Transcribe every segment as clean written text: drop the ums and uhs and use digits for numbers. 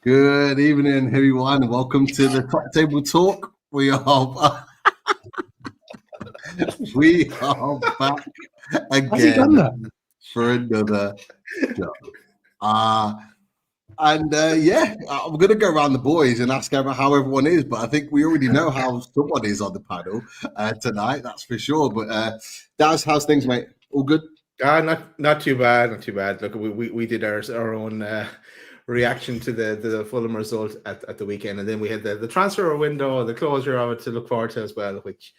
Good evening, everyone. Welcome to the Top Table Talk. We are back Has he done that? again for another show. I'm going to go around the boys and ask how everyone is, but I think we already know how someone is on the panel tonight, that's for sure. But Daz, how's things, mate? All good? Not too bad. Look, we did our own reaction to the Fulham result at the weekend, and then we had the transfer window, the closure of it to look forward to as well, which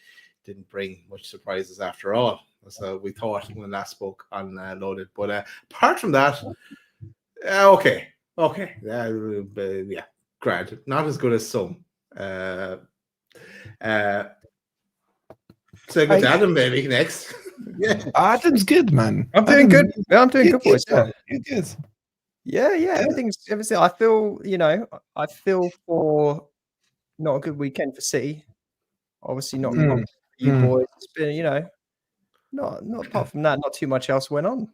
didn't bring much surprises after all. So we thought when last spoke on Loaded, but apart from that, okay, yeah, granted, not as good as some. So good to Adam, baby. Next. Yeah, Adam's good, man. I'm doing good. Yeah, I'm doing good, boys. You're good. Yeah. Everything's. I feel for not a good weekend for City. Obviously, not for you boys. It's been, not apart from that, not too much else went on.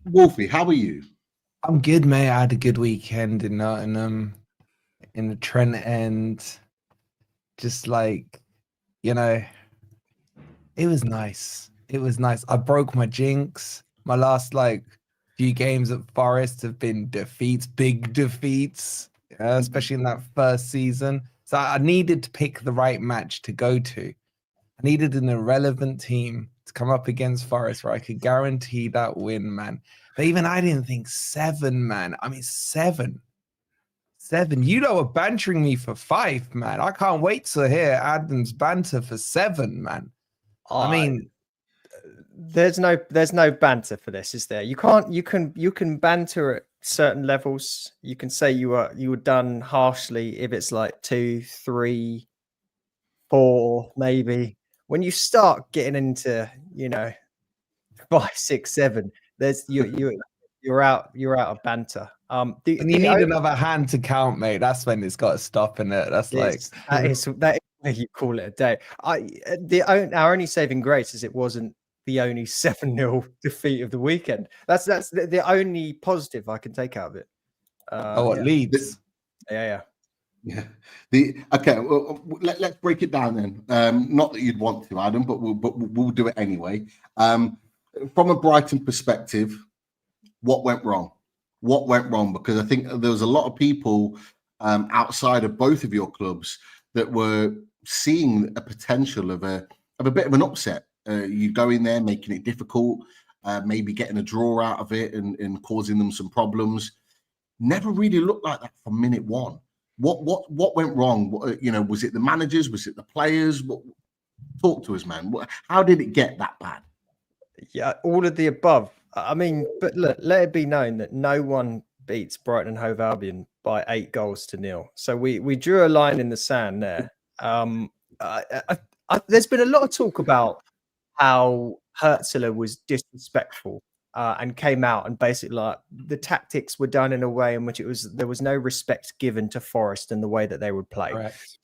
Wolfie, how are you? I'm good, mate. I had a good weekend in the Trent End. Just like, it was nice. I broke my jinx. My last few games at Forest have been big defeats, especially in that first season. So I needed to pick the right match to go to. I needed an irrelevant team to come up against Forest where I could guarantee that win, man. But even I didn't think 7, man. I mean, 7. You are bantering me for 5, man. I can't wait to hear Adam's banter for 7, man. I mean, there's no banter for this, is there? You can banter at certain levels. You can say you were done harshly if it's like 2, 3, 4, maybe. When you start getting into 5, 6, 7, there's you're out of banter. You need another hand to count, mate. That's when it's got to stop, in it. That is where you call it a day. Our only saving grace is it wasn't the only 7-0 defeat of the weekend. That's the only positive I can take out of it. Leeds. Yeah. Okay. Well, let's break it down then. Not that you'd want to, Adam, but we'll do it anyway. From a Brighton perspective, what went wrong? Because I think there was a lot of people outside of both of your clubs that were seeing a potential of a bit of an upset. You go in there, making it difficult, maybe getting a draw out of it and causing them some problems. Never really looked like that from minute one. What went wrong? Was it the managers? Was it the players? Talk to us, man. How did it get that bad? Yeah, all of the above. I mean, but look, let it be known that no one beats Brighton and Hove Albion by 8 goals to 0. So we drew a line in the sand there. There's been a lot of talk about how Hertzler was disrespectful and came out and basically the tactics were done in a way in which there was no respect given to Forest and the way that they would play. Correct.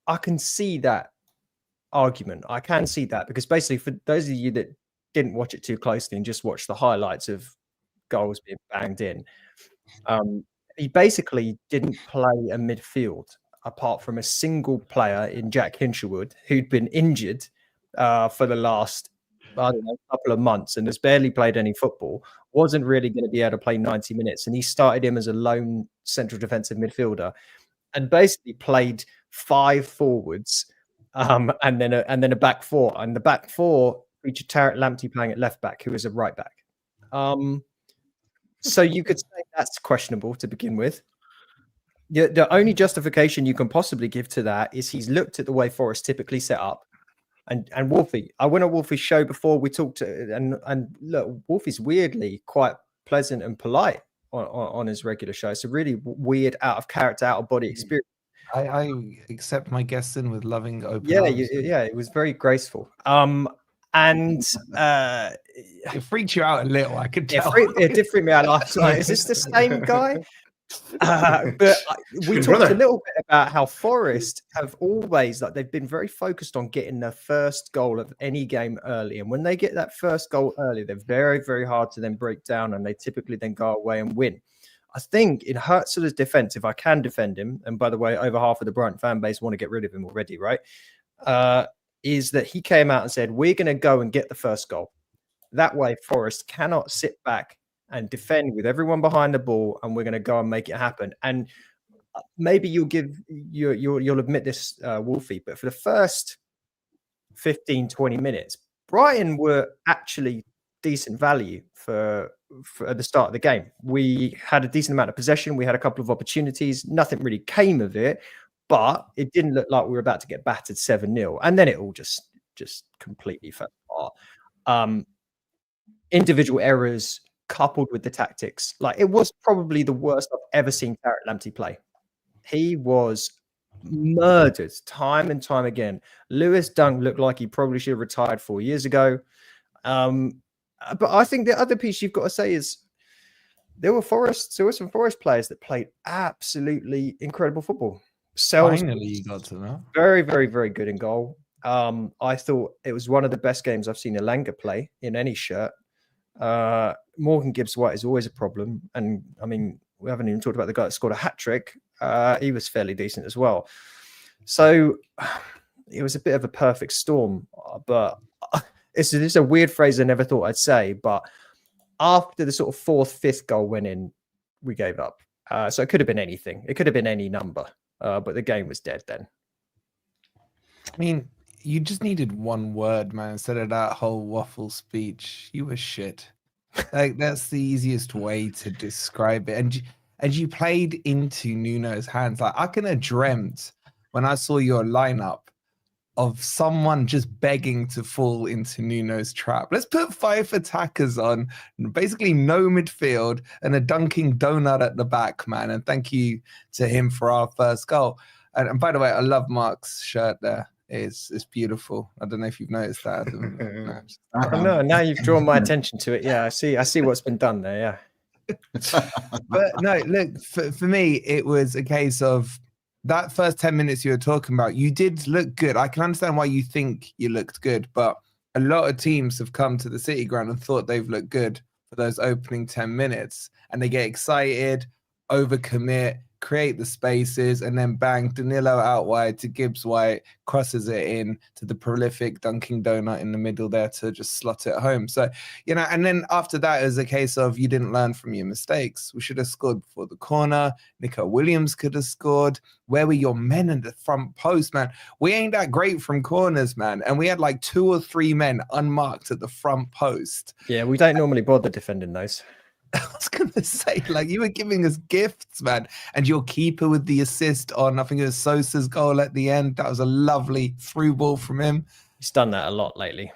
I can see that argument. I can see that because basically for those of you that didn't watch it too closely and just watched the highlights of goals being banged in, he basically didn't play a midfield apart from a single player in Jack Hinshelwood who'd been injured for the last couple of months and has barely played any football, wasn't really going to be able to play 90 minutes, and he started him as a lone central defensive midfielder and basically played 5 forwards and then a back 4, and the back 4 featured Tarek Lamptey playing at left back, who is a right back. So you could say that's questionable to begin with. The only justification you can possibly give to that is he's looked at the way Forest typically set up. And Wolfie, I went on Wolfie's show before, we talked and look, Wolfie's weirdly quite pleasant and polite on his regular show. It's a really weird, out of character, out of body experience. I accept my guests in with loving open arms. Yeah, it was very graceful. And it freaked you out a little, I could tell. It did freak me out. I was like, is this the same guy? But we Good talked brother. a little bit about how Forest have always, like, they've been very focused on getting their first goal of any game early. And when they get that first goal early, they're very, very hard to then break down, and they typically then go away and win. I think it hurts to his defense if I can defend him. And by the way, over half of the Brighton fan base want to get rid of him already, right? Is that he came out and said, we're going to go and get the first goal. That way, Forest cannot sit back and defend with everyone behind the ball, and we're going to go and make it happen. And maybe you'll admit this, Wolfie, but for the first 15, 20 minutes, Brighton were actually decent value for at the start of the game. We had a decent amount of possession. We had a couple of opportunities. Nothing really came of it, but it didn't look like we were about to get battered 7-0. And then it all just completely fell apart. Individual errors coupled with the tactics. Like, it was probably the worst I've ever seen Tarek Lamptey play. He was murdered time and time again. Lewis Dunk looked like he probably should have retired 4 years ago. But I think the other piece you've got to say is there were some Forest players that played absolutely incredible football. Finally, you got to know. Very, very, very good in goal. I thought it was one of the best games I've seen Elanga play in any shirt. Morgan Gibbs-White is always a problem. And I mean, we haven't even talked about the guy that scored a hat-trick. He was fairly decent as well. So it was a bit of a perfect storm, but it's a weird phrase I never thought I'd say, but after the sort of fourth, fifth goal went in, we gave up. So it could have been anything. It could have been any number, but the game was dead then. I mean, you just needed one word, man, instead of that whole waffle speech. You were shit. Like, that's the easiest way to describe it. And you played into Nuno's hands. Like, I could have dreamt when I saw your lineup of someone just begging to fall into Nuno's trap. Let's put 5 attackers on, basically no midfield, and a dunking donut at the back, man. And thank you to him for our first goal. And by the way, I love Mark's shirt there. It's beautiful. I don't know if you've noticed that. No, now you've drawn my attention to it. Yeah, I see what's been done there. Yeah. But no, look, for me, it was a case of that first 10 minutes you were talking about. You did look good. I can understand why you think you looked good, but a lot of teams have come to the City Ground and thought they've looked good for those opening 10 minutes, and they get excited, overcommit, create the spaces, and then bang, Danilo out wide to Gibbs-White, crosses it in to the prolific dunking donut in the middle there to just slot it home. So, you know, and then after that is a case of you didn't learn from your mistakes. We should have scored before the corner. Nico Williams could have scored. Where were your men in the front post, man? We ain't that great from corners, man. And we had like 2 or 3 men unmarked at the front post. Yeah, we don't normally bother defending those. I was going to say, like, you were giving us gifts, man. And your keeper with the assist on, I think it was Sosa's goal at the end. That was a lovely through ball from him. He's done that a lot lately.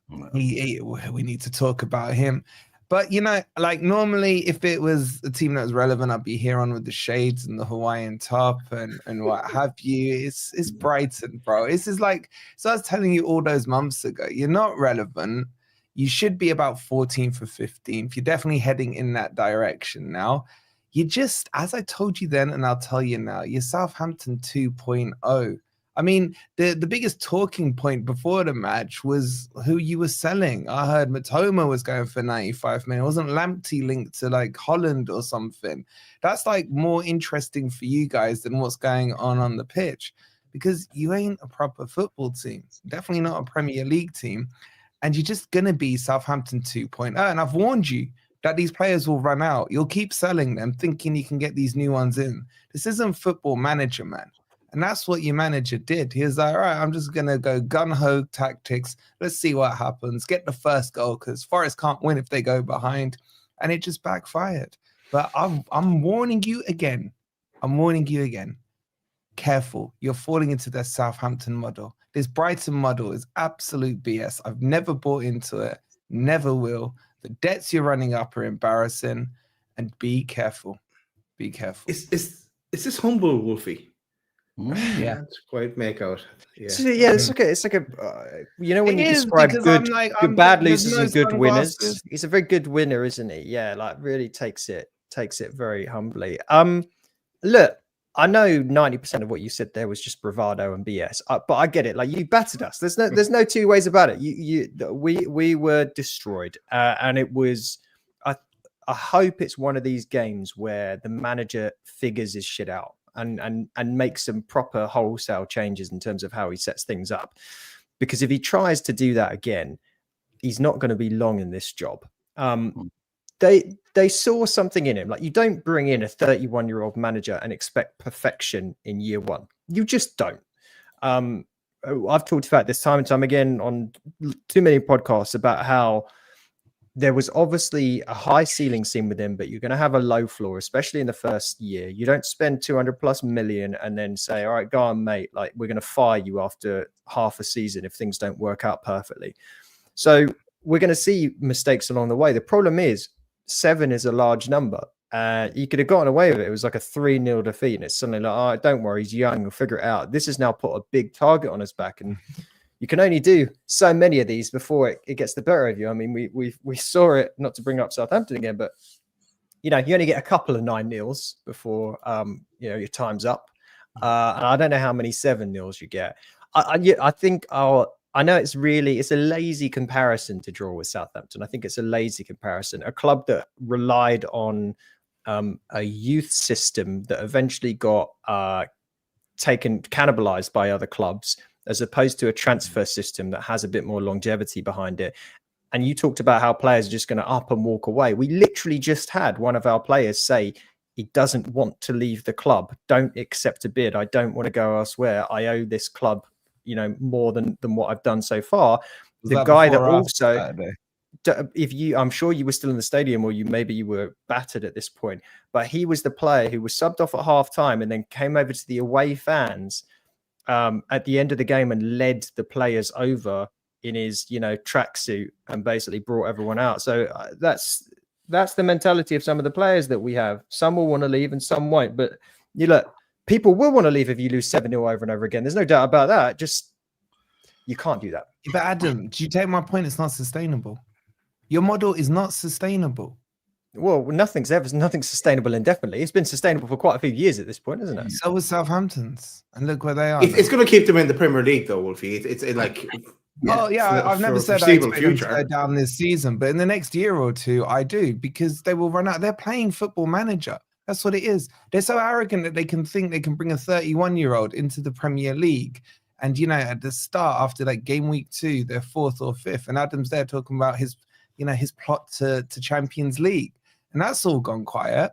We need to talk about him. But, you know, like, normally if it was a team that was relevant, I'd be here on with the shades and the Hawaiian top and what have you. It's Brighton, bro. This is like, so I was telling you all those months ago, you're not relevant. You should be about 14th or 15th. You're definitely heading in that direction now. You just, as I told you then, and I'll tell you now, you're Southampton 2.0. I mean, the biggest talking point before the match was who you were selling. I heard Matoma was going for 95 million. Wasn't Lamptey linked to like Holland or something? That's like more interesting for you guys than what's going on the pitch, because you ain't a proper football team. Definitely not a Premier League team. And you're just going to be Southampton 2.0. And I've warned you that these players will run out. You'll keep selling them, thinking you can get these new ones in. This isn't Football Manager, man. And that's what your manager did. He was like, all right, I'm just going to go gun-ho tactics. Let's see what happens. Get the first goal, because Forest can't win if they go behind. And it just backfired. But I'm warning you again. Careful. You're falling into their Southampton model. This Brighton model is absolute BS. I've never bought into it. Never will. The debts you're running up are embarrassing. And be careful. Be careful. Is this humble, Wolfie? Yeah. Can't quite make out. Yeah, It's like a you know, when you describe good bad losers and good winners. He's a very good winner, isn't he? Yeah, like really takes it takes it very humbly. Look, I know 90% of what you said there was just bravado and BS, but I get it. Like, you battered us. There's no two ways about it. We were destroyed, and it was. I hope it's one of these games where the manager figures his shit out and makes some proper wholesale changes in terms of how he sets things up. Because if he tries to do that again, he's not going to be long in this job. They saw something in him. Like, you don't bring in a 31-year-old manager and expect perfection in year one. You just don't. I've talked about this time and time again on too many podcasts about how there was obviously a high ceiling seen with him, but you're going to have a low floor, especially in the first year. You don't spend 200+ million and then say, all right, go on, mate. Like, we're going to fire you after half a season if things don't work out perfectly. So we're going to see mistakes along the way. The problem is 7 is a large number. You could have gotten away with it. It was like a 3-0 defeat, and it's suddenly like, oh, don't worry, he's young, we'll figure it out. This has now put a big target on his back, and you can only do so many of these before it gets the better of you. I mean, we saw it, not to bring up Southampton again, but you only get a couple of 9-0s before your time's up. And I don't know how many 7-0s you get. I think I know it's a lazy comparison to draw with Southampton. I think it's a lazy comparison. A club that relied on a youth system that eventually got cannibalized by other clubs, as opposed to a transfer system that has a bit more longevity behind it. And you talked about how players are just going to up and walk away. We literally just had one of our players say he doesn't want to leave the club. Don't accept a bid. I don't want to go elsewhere. I owe this club more than what I've done so far. The guy that also, I'm sure you were still in the stadium, or maybe you were battered at this point, but he was the player who was subbed off at half time and then came over to the away fans at the end of the game and led the players over in his tracksuit and basically brought everyone out. So that's the mentality of some of the players that we have. Some will want to leave and some won't, but people will want to leave if you lose 7-0 over and over again. There's no doubt about that. Just, you can't do that. But Adam, do you take my point? It's not sustainable. Your model is not sustainable. Well, nothing's sustainable indefinitely. It's been sustainable for quite a few years at this point, isn't it? So was Southampton's, and look where they are. It's going to keep them in the Premier League, though, Wolfie. It's like. I've never said I expect them to go down this season, but in the next year or two, I do, because they will run out. They're playing Football Manager. That's what it is. They're so arrogant that they can think they can bring a 31-year-old into the Premier League. And, at the start, after like game week 2, they're 4th or 5th. And Adam's there talking about his plot to Champions League. And that's all gone quiet,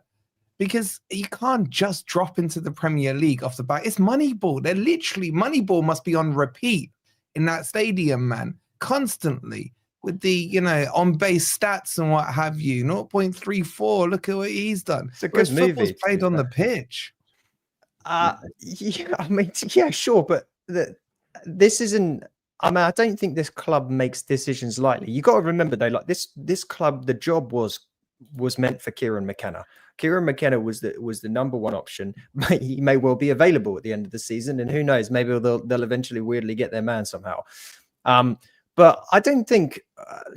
because you can't just drop into the Premier League off the bat. It's Moneyball. They're literally, Moneyball must be on repeat in that stadium, man, constantly. With the, on base stats and what have you, 0.34. Look at what he's done. It's a good movie. Football's played on the pitch. Sure, but this isn't. I don't think this club makes decisions lightly. You got to remember, though, like this club, the job was meant for Kieran McKenna. Kieran McKenna was the number one option. He may well be available at the end of the season, and who knows? Maybe they'll eventually weirdly get their man somehow. But I don't think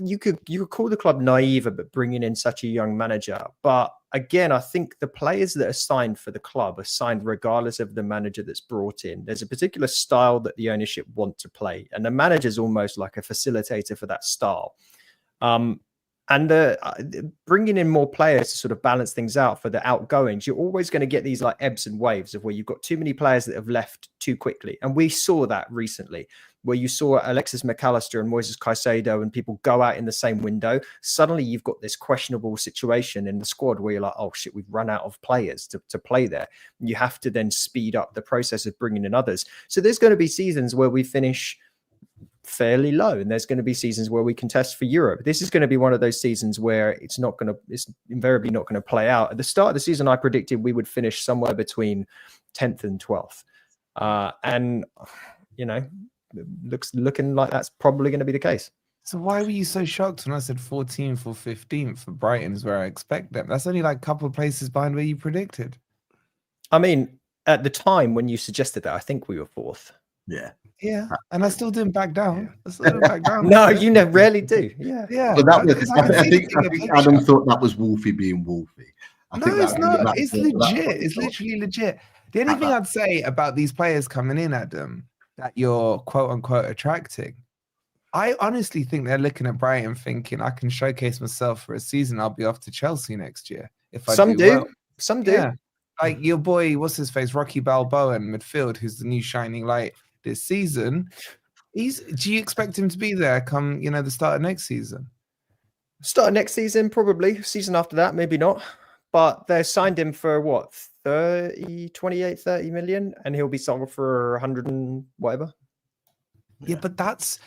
you could call the club naive about bringing in such a young manager. But again, I think the players that are signed for the club are signed regardless of the manager that's brought in. There's a particular style that the ownership want to play, and the manager's almost like a facilitator for that style. And bringing in more players to sort of balance things out for the outgoings, you're always going to get these like ebbs and waves of where you've got too many players that have left too quickly. And we saw that recently, where you saw Alexis McAllister and Moises Caicedo and people go out in the same window. Suddenly you've got this questionable situation in the squad where you're like, oh shit, we've run out of players to play there. You have to then speed up the process of bringing in others. So there's going to be seasons where we finish fairly low, and there's going to be seasons where we contest for Europe. This is going to be one of those seasons where it's invariably not going to play out. At the start of the season, I predicted we would finish somewhere between 10th and 12th. And looking like that's probably going to be the case. So why were you so shocked when I said 14th or 15th for Brighton is where I expect them? That's only like a couple of places behind where you predicted. I mean, at the time when you suggested that, I think we were 4th. Yeah, and I still didn't back down. No, you rarely do. Yeah. But I think Adam thought that was Wolfie being Wolfie. I No, think it's that- not. that's It's the- that's legit. what It's thought. literally legit. The only thing I'd say about these players coming in, Adam, that you're quote unquote attracting, I honestly think they're looking at Brighton thinking, I can showcase myself for a season. I'll be off to Chelsea next year if I Some do. do. Well. Some do. Yeah. Like your boy, what's his face? Rocky Balboa in midfield, who's the new shining light this season. Do you expect him to be there come, the start of next season? Start of next season, probably. Season after that, maybe not. But they signed him for what, 30 million, and he'll be sold for 100 and whatever. Yeah, but that's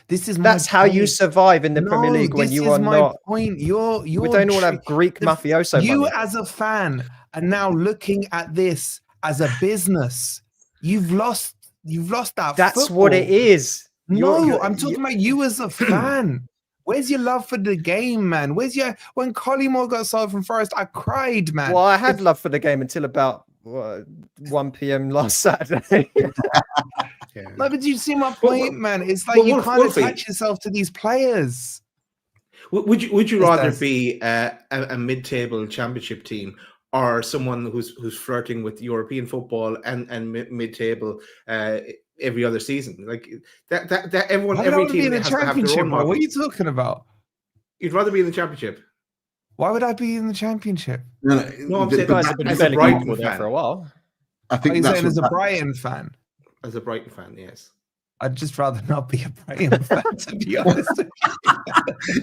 how you point. survive in the Premier League when you are not. Point. You're we don't all have Greek mafioso You money. as a fan are now looking at this as a business. You've lost that. That's football. what it is. No, I'm talking about you as a fan. Where's your love for the game, man? When Collymore got sold from Forest, I cried, man. Well, I had love for the game until about 1 p.m. last Saturday. Yeah. No, but you see my point, man. It's like well, you can't Wolfie, attach yourself to these players. Would you Yes, rather Des. be a mid-table championship team or someone who's flirting with European football and mid-table every other season? Like that everyone, Why would I every want to be team in the has to have their championship, own bro? model. What are you talking about? You'd rather be in the championship. Why would I be in the championship? No, I'm saying Guys have been as a fairly Brighton comfortable there fan. for a while. I Are think you that's saying as a what- Brighton fan? As a Brighton fan, yes. I'd just rather not be a Brighton fan, to be honest.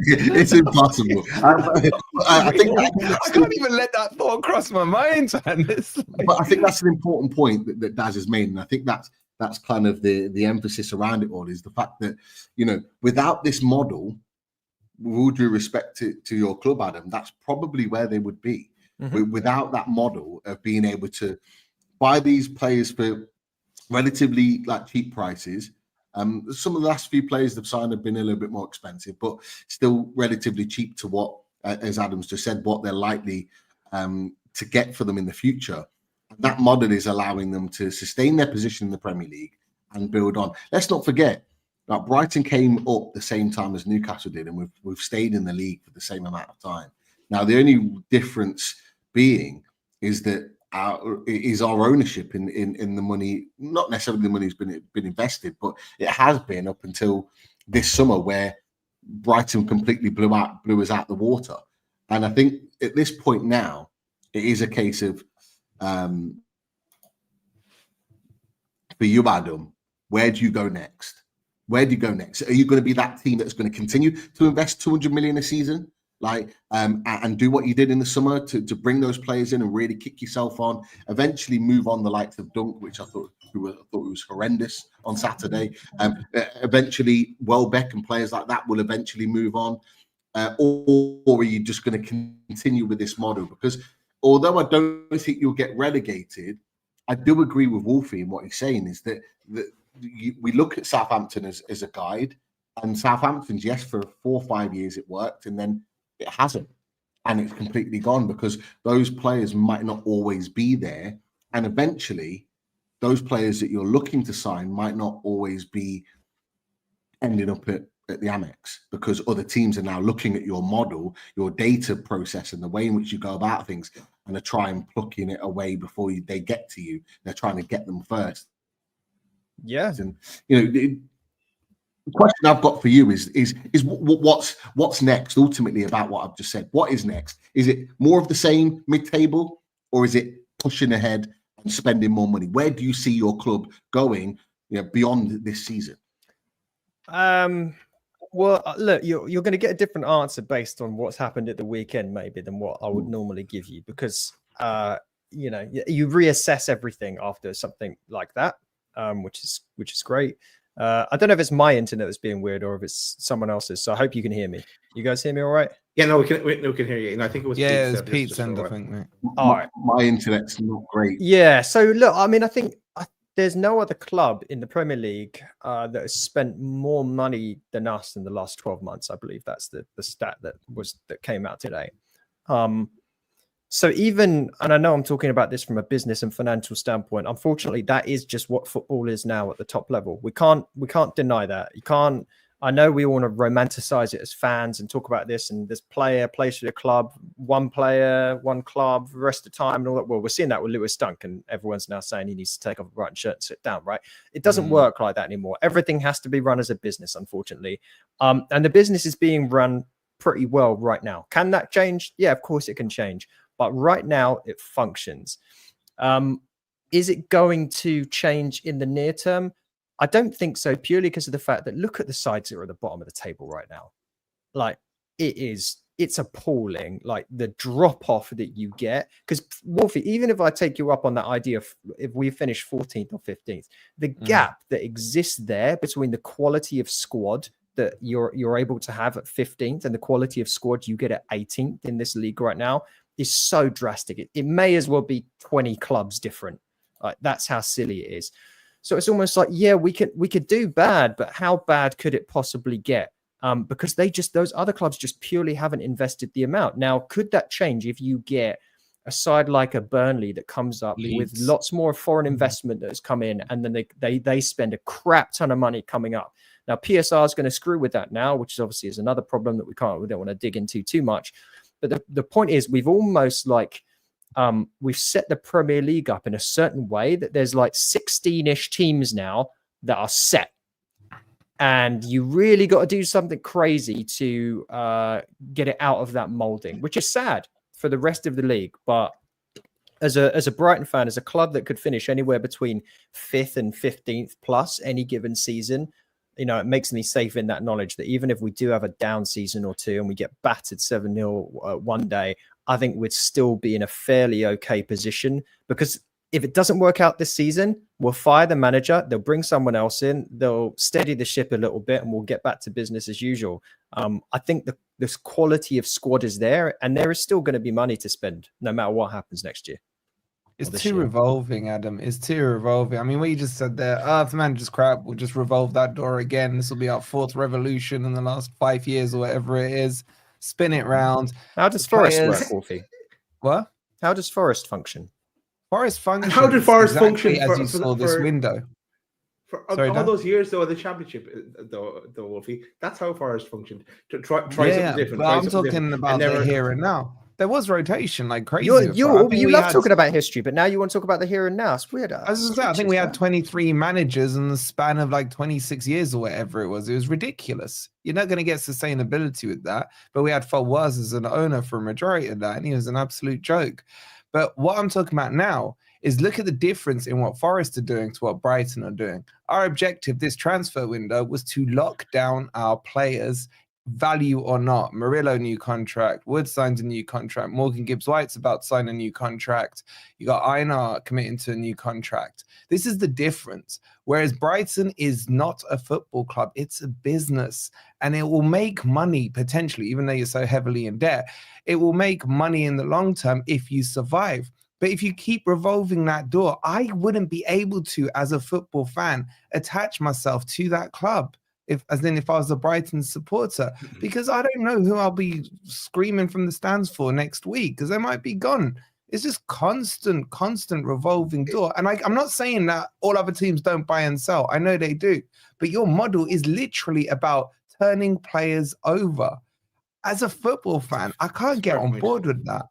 it's impossible. I think I can't even let that thought cross my mind, man. It's like- but I think that's an important point that Daz has made, and I think that's kind of the emphasis around it all, is the fact that without this model, with all due respect to your club, Adam, that's probably where they would be. Without that model of being able to buy these players for relatively cheap prices. Some of the last few players they've signed have been a little bit more expensive, but still relatively cheap to what, as Adam's just said, what they're likely to get for them in the future. That model is allowing them to sustain their position in the Premier League and build on. Let's not forget that Brighton came up the same time as Newcastle did, and we've stayed in the league for the same amount of time. Now, the only difference being is that our ownership in the money, not necessarily the money's been invested, but it has been up until this summer where Brighton completely blew us out the water. And I think at this point now, it is a case of for you, Adam, where do you go next? Where do you go next? Are you going to be that team that's going to continue to invest 200 million a season? And do what you did in the summer to bring those players in and really kick yourself on, eventually move on the likes of Dunk, which I thought was horrendous on Saturday. Eventually, Welbeck and players like that will eventually move on. Or are you just going to continue with this model? Because although I don't think you'll get relegated, I do agree with Wolfie in what he's saying, is that we look at Southampton as a guide, and Southampton's, yes, for 4 or 5 years it worked, and then it hasn't, and it's completely gone because those players might not always be there, and eventually those players that you're looking to sign might not always be ending up at the Amex, because other teams are now looking at your model, your data process, and the way in which you go about things, and are trying plucking it away before they get to you. They're trying to get them first. Yeah, and the question I've got for you is what's next ultimately about what I've just said. What is next? Is it more of the same mid-table, or is it pushing ahead and spending more money? Where do you see your club going beyond this season? Well, look, you're going to get a different answer based on what's happened at the weekend, maybe, than what I would normally give you, because you reassess everything after something like that, which is great. I don't know if it's my internet that's being weird or if it's someone else's, so I hope you can hear me. You guys hear me all right? Yeah, no, we can hear you. And I think it was Pete's end, I think, mate. All right. My internet's not great. Yeah, so look, I mean, I think there's no other club in the Premier League that has spent more money than us in the last 12 months. I believe that's the stat that came out today. So even, and I know I'm talking about this from a business and financial standpoint, unfortunately, that is just what football is now at the top level. We can't deny that. You can't I know we want to romanticize it as fans and talk about this, and this player plays for the club, one player, one club, the rest of the time, and all that. Well, we're seeing that with Lewis Dunk, and everyone's now saying he needs to take off a Brighton shirt and sit down, right? It doesn't work like that anymore. Everything has to be run as a business, unfortunately. And the business is being run pretty well right now. Can that change? Yeah, of course it can change. But right now it functions. Is it going to change in the near term? I don't think so, purely because of the fact that look at the sides that are at the bottom of the table right now. Like it's appalling, like the drop off that you get. Because Wolfie, even if I take you up on that idea of if we finish 14th or 15th, the gap that exists there between the quality of squad that you're able to have at 15th and the quality of squad you get at 18th in this league right now is so drastic. It may as well be 20 clubs different. Like that's how silly it is. So it's almost like, yeah, we could do bad, but how bad could it possibly get? Because those other clubs just purely haven't invested the amount. Now, could that change if you get a side like a Burnley that comes up with lots more foreign investment that has come in, and then they spend a crap ton of money coming up? Now, PSR is going to screw with that now, which is obviously is another problem that we don't want to dig into too much. But the point is, we've almost like we've set the Premier League up in a certain way that there's like 16-ish teams now that are set. And you really got to do something crazy to get it out of that molding, which is sad for the rest of the league. But as a Brighton fan, as a club that could finish anywhere between 5th and 15th plus any given season, you know, it makes me safe in that knowledge that even if we do have a down season or two and we get battered 7-0 one day, I think we'd still be in a fairly okay position, because if it doesn't work out this season, we'll fire the manager, they'll bring someone else in, they'll steady the ship a little bit, and we'll get back to business as usual. I think this quality of squad is there, and there is still going to be money to spend no matter what happens next year. It's too revolving, Adam. It's too revolving. I mean, what you just said there, if the manager's crap, we'll just revolve that door again. This will be our 4th revolution in the last 5 years or whatever it is. Spin it round. How does Forest work, Wolfie? What? How does Forest function? Forest function. How did Forest function as you saw this window? For all those years, though, the championship, though, Wolfie, that's how Forest functioned. To try something different. But I'm talking about the here and now. There was rotation like crazy. You love talking about history, but now you want to talk about the here and now. It's weird. I think we had 23 managers in the span of like 26 years or whatever it was. It was ridiculous. You're not going to get sustainability with that. But we had Fawaz as an owner for a majority of that, and he was an absolute joke. But what I'm talking about now is look at the difference in what Forest are doing to what Brighton are doing. Our objective this transfer window was to lock down our players, value or not. Murillo, new contract. Wood signs a new contract. Morgan Gibbs-White's about to sign a new contract. You got Einar committing to a new contract. This is the difference. Whereas Brighton is not a football club, it's a business, and it will make money potentially, even though you're so heavily in debt. It will make money in the long term if you survive. But if you keep revolving that door, I wouldn't be able to, as a football fan, attach myself to that club. If I was a Brighton supporter, because I don't know who I'll be screaming from the stands for next week, because they might be gone. It's just constant revolving door. And I'm not saying that all other teams don't buy and sell. I know they do. But your model is literally about turning players over. As a football fan, I can't get on board with that.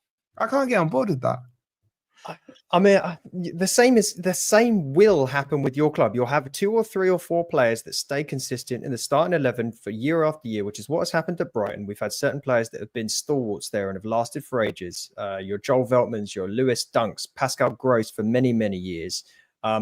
I mean, the same will happen with your club. You'll have 2 or 3 or 4 players that stay consistent in the starting 11 for year after year, which is what has happened at Brighton. We've had certain players that have been stalwarts there and have lasted for ages. Your Joel Veltmans, your Lewis Dunks, Pascal Gross for many, many years.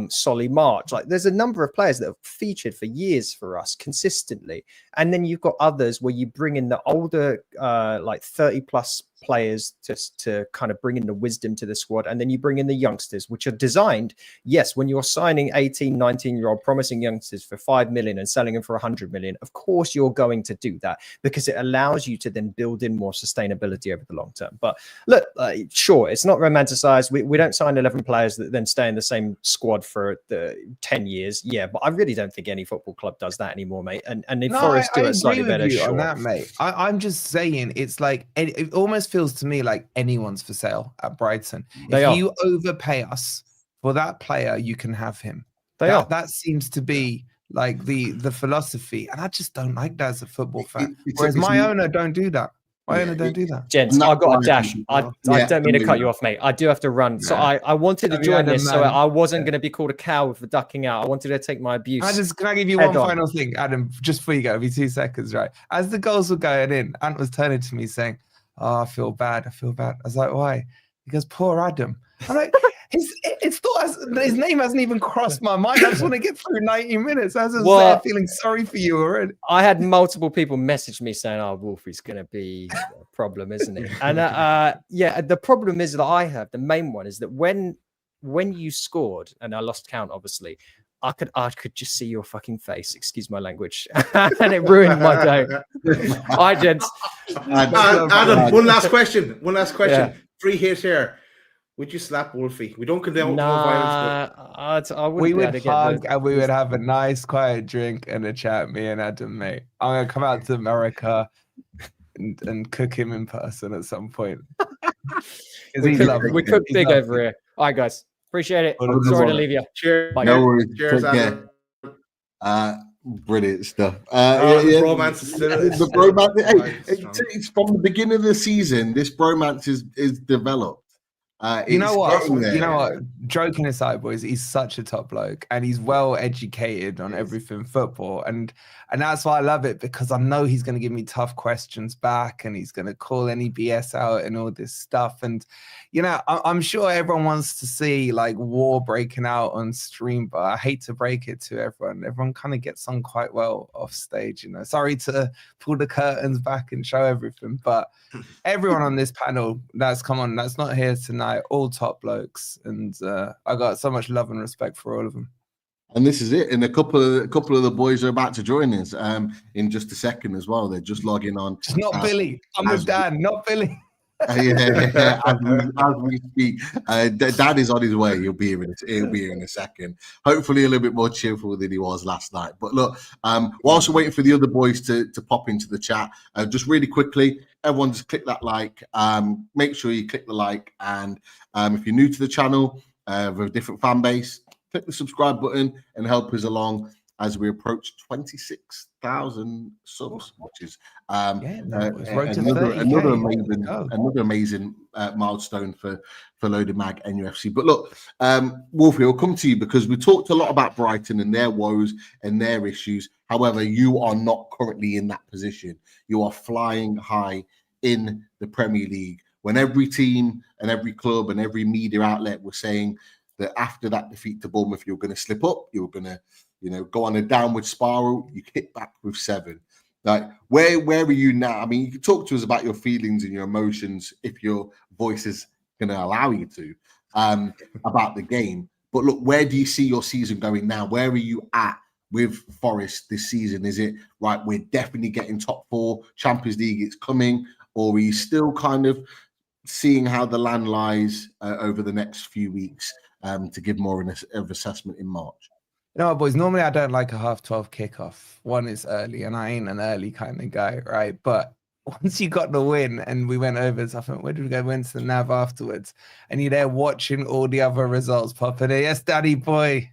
Solly March. Like, there's a number of players that have featured for years for us consistently. And then you've got others where you bring in the older, like 30 plus players to kind of bring in the wisdom to the squad, and then you bring in the youngsters, which are designed, yes, when you're signing 18, 19-year-old promising youngsters for 5 million and selling them for 100 million, of course you're going to do that, because it allows you to then build in more sustainability over the long term. But look, sure, it's not romanticized. We don't sign 11 players that then stay in the same squad for the 10 years. Yeah, but I really don't think any football club does that anymore, mate. And if Forest do it slightly better, sure. On that, mate. I'm just saying, it's like, it almost feels to me like anyone's for sale at Brighton. If you overpay us for that player, you can have him. That seems to be like the philosophy, and I just don't like that as a football fan. It's- Whereas it's- my owner don't do that. My Yeah, owner don't do that. Gents, And I that's got why a I dash. think- I Yeah, don't mean to cut amazing. you off, mate. I do have to run. So Nah. I wanted to Have you join had a this, so man? I wasn't Yeah. going to be called a coward for ducking out. I wanted to take my abuse. Can I give you Head one on. final thing, Adam, just before you go, it'll be 2 seconds, right? As the goals were going in, Ant was turning to me saying, "Oh, I feel bad. I feel bad." I was like, "Why?" He goes, "Poor Adam." I'm like, his name hasn't even crossed my mind. I just want to get through 90 minutes. I was just there feeling sorry for you already. I had multiple people message me saying, "Oh, Wolfie's going to be a problem, isn't it?" And yeah, the problem is that I have, the main one is that when you scored, and I lost count, obviously, I could just see your fucking face. Excuse my language, and it ruined my day. Hi, gents. Adam, one last question. Yeah. Free hit here. Would you slap Wolfie? We don't condone no violence. I wouldn't We be able would to get hug and we would have a nice, quiet drink and a chat, me and Adam, mate. I'm going to come out to America and cook him in person at some point. We cook big lovely. over here. All right, guys. Appreciate it. Well, Sorry to leave you. Cheers. Bye. No worries. Cheers, Take Adam. care. Brilliant stuff. The bromance is still the bromance. Hey, strong. it's from the beginning of the season. This bromance is developed. You know what? There. You know what? Joking aside, boys, he's such a top bloke and he's well educated on everything football, and that's why I love it, because I know he's going to give me tough questions back and he's going to call any BS out and all this stuff. And you know, I'm sure everyone wants to see like war breaking out on stream, but I hate to break it to everyone. Everyone kind of gets on quite well off stage. You know, sorry to pull the curtains back and show everything, but everyone on this panel that's not here tonight, all top blokes, and I got so much love and respect for all of them. And this is it. And a couple of the boys are about to join us in just a second as well. They're just logging on. It's not Billy. I'm with Dan, not Billy. Yeah, as we speak, Dad is on his way. He'll be here in a second. Hopefully, a little bit more cheerful than he was last night. But look, whilst we're waiting for the other boys to pop into the chat, just really quickly, everyone just click that like. Make sure you click the like, and if you're new to the channel, with a different fan base, click the subscribe button and help us along as we approach 26,000 subs, which is another amazing milestone for Loaded Mag NUFC. But look, Wolfie, we'll come to you because we talked a lot about Brighton and their woes and their issues. However, you are not currently in that position. You are flying high in the Premier League. When every team and every club and every media outlet were saying that after that defeat to Bournemouth, you're going to slip up, you're going to go on a downward spiral, you hit back with 7. Like, where are you now? I mean, you can talk to us about your feelings and your emotions if your voice is going to allow you to, about the game. But look, where do you see your season going now? Where are you at with Forest this season? Is it, right, we're definitely getting top 4, Champions League, it's coming? Or are you still kind of seeing how the land lies over the next few weeks to give more of assessment in March? You know what, boys, normally I don't like a 12:30 kickoff. One, it's early, and I ain't an early kind of guy, right? But once you got the win and we went over, so I thought, where did we go? Went to the nav afterwards, and you're there watching all the other results pop in. Yes, daddy boy,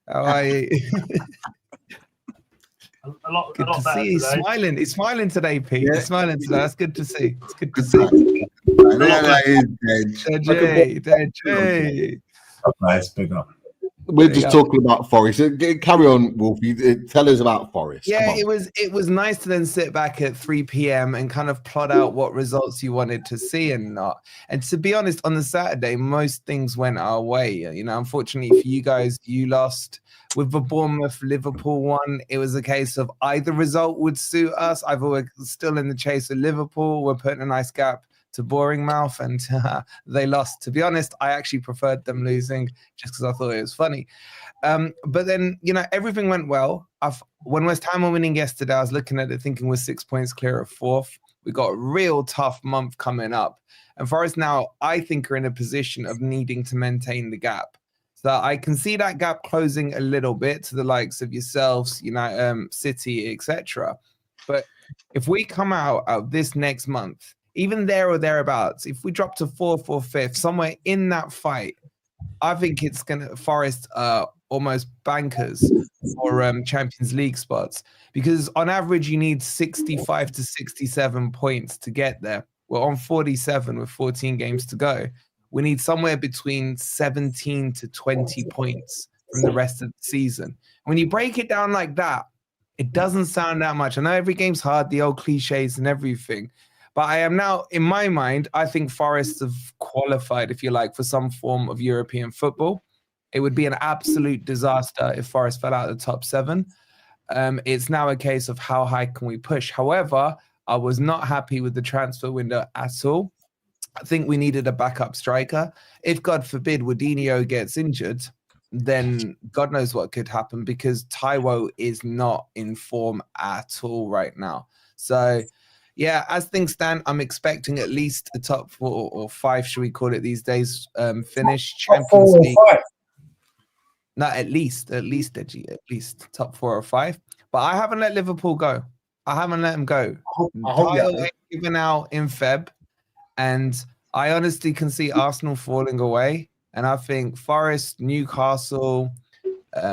how are you? Good to see you. He's smiling. He's smiling today, Pete. Yeah. He's smiling today. That's good to see. It's good to see. Nice, big up. We're just talking about Forest. Carry on, Wolfie. Tell us about Forest. Yeah, it was nice to then sit back at 3 p.m. and kind of plot out what results you wanted to see and not. And to be honest, on the Saturday, most things went our way. You know, unfortunately for you guys, you lost. With the Bournemouth-Liverpool one, it was a case of either result would suit us. Either we're still in the chase of Liverpool, we're putting a nice gap to Boring Mouth, and they lost. To be honest, I actually preferred them losing just because I thought it was funny. But then, you know, everything went well. When West Ham were winning yesterday, I was looking at it thinking we're 6 points clear of 4th. We got a real tough month coming up. And Forest now, I think, are in a position of needing to maintain the gap. So I can see that gap closing a little bit to the likes of yourselves, City, etc. But if we come out of this next month, even there or thereabouts, if we drop to 4th or 5th, somewhere in that fight, I think it's going to Forest almost bankers for Champions League spots, because on average you need 65 to 67 points to get there. We're on 47 with 14 games to go. We need somewhere between 17 to 20 points from the rest of the season. When you break it down like that, it doesn't sound that much. I know every game's hard, the old cliches and everything, but I am now, in my mind, I think Forest have qualified, if you like, for some form of European football. It would be an absolute disaster if Forest fell out of the top 7. It's now a case of how high can we push. However, I was not happy with the transfer window at all. I think we needed a backup striker. If, God forbid, Wadinho gets injured, then God knows what could happen, because Taiwo is not in form at all right now. So, yeah, as things stand, I'm expecting at least a top 4 or 5, should we call it these days, finish Champions League. No, at least, Deji, at least top 4 or 5. But I haven't let Liverpool go. I haven't let them go. Kyle ain't given out in Feb, and I honestly can see Arsenal falling away. And I think Forest, Newcastle,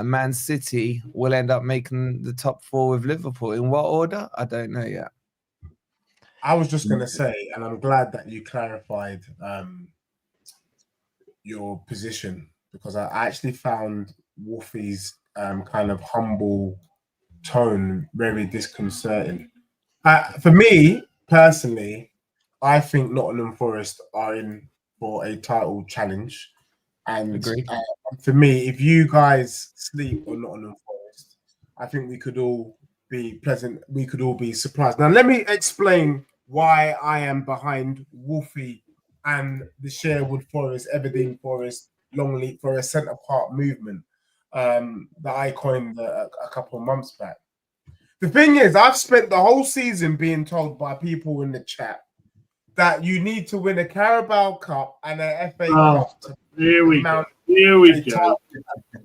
Man City will end up making the top 4 with Liverpool. In what order? I don't know yet. I was just going to say, and I'm glad that you clarified your position, because I actually found Wolfie's kind of humble tone very disconcerting. For me, personally, I think Nottingham Forest are in for a title challenge. And for me, if you guys sleep on Nottingham Forest, I think we could all be pleasant. We could all be surprised. Now, let me explain why I am behind Wolfie and the Sherwood Forest, Everdeen Forest, Longleat for a centre part movement that I coined a couple of months back. The thing is, I've spent the whole season being told by people in the chat that you need to win a Carabao Cup and an FA Cup. Here we go. Here we go.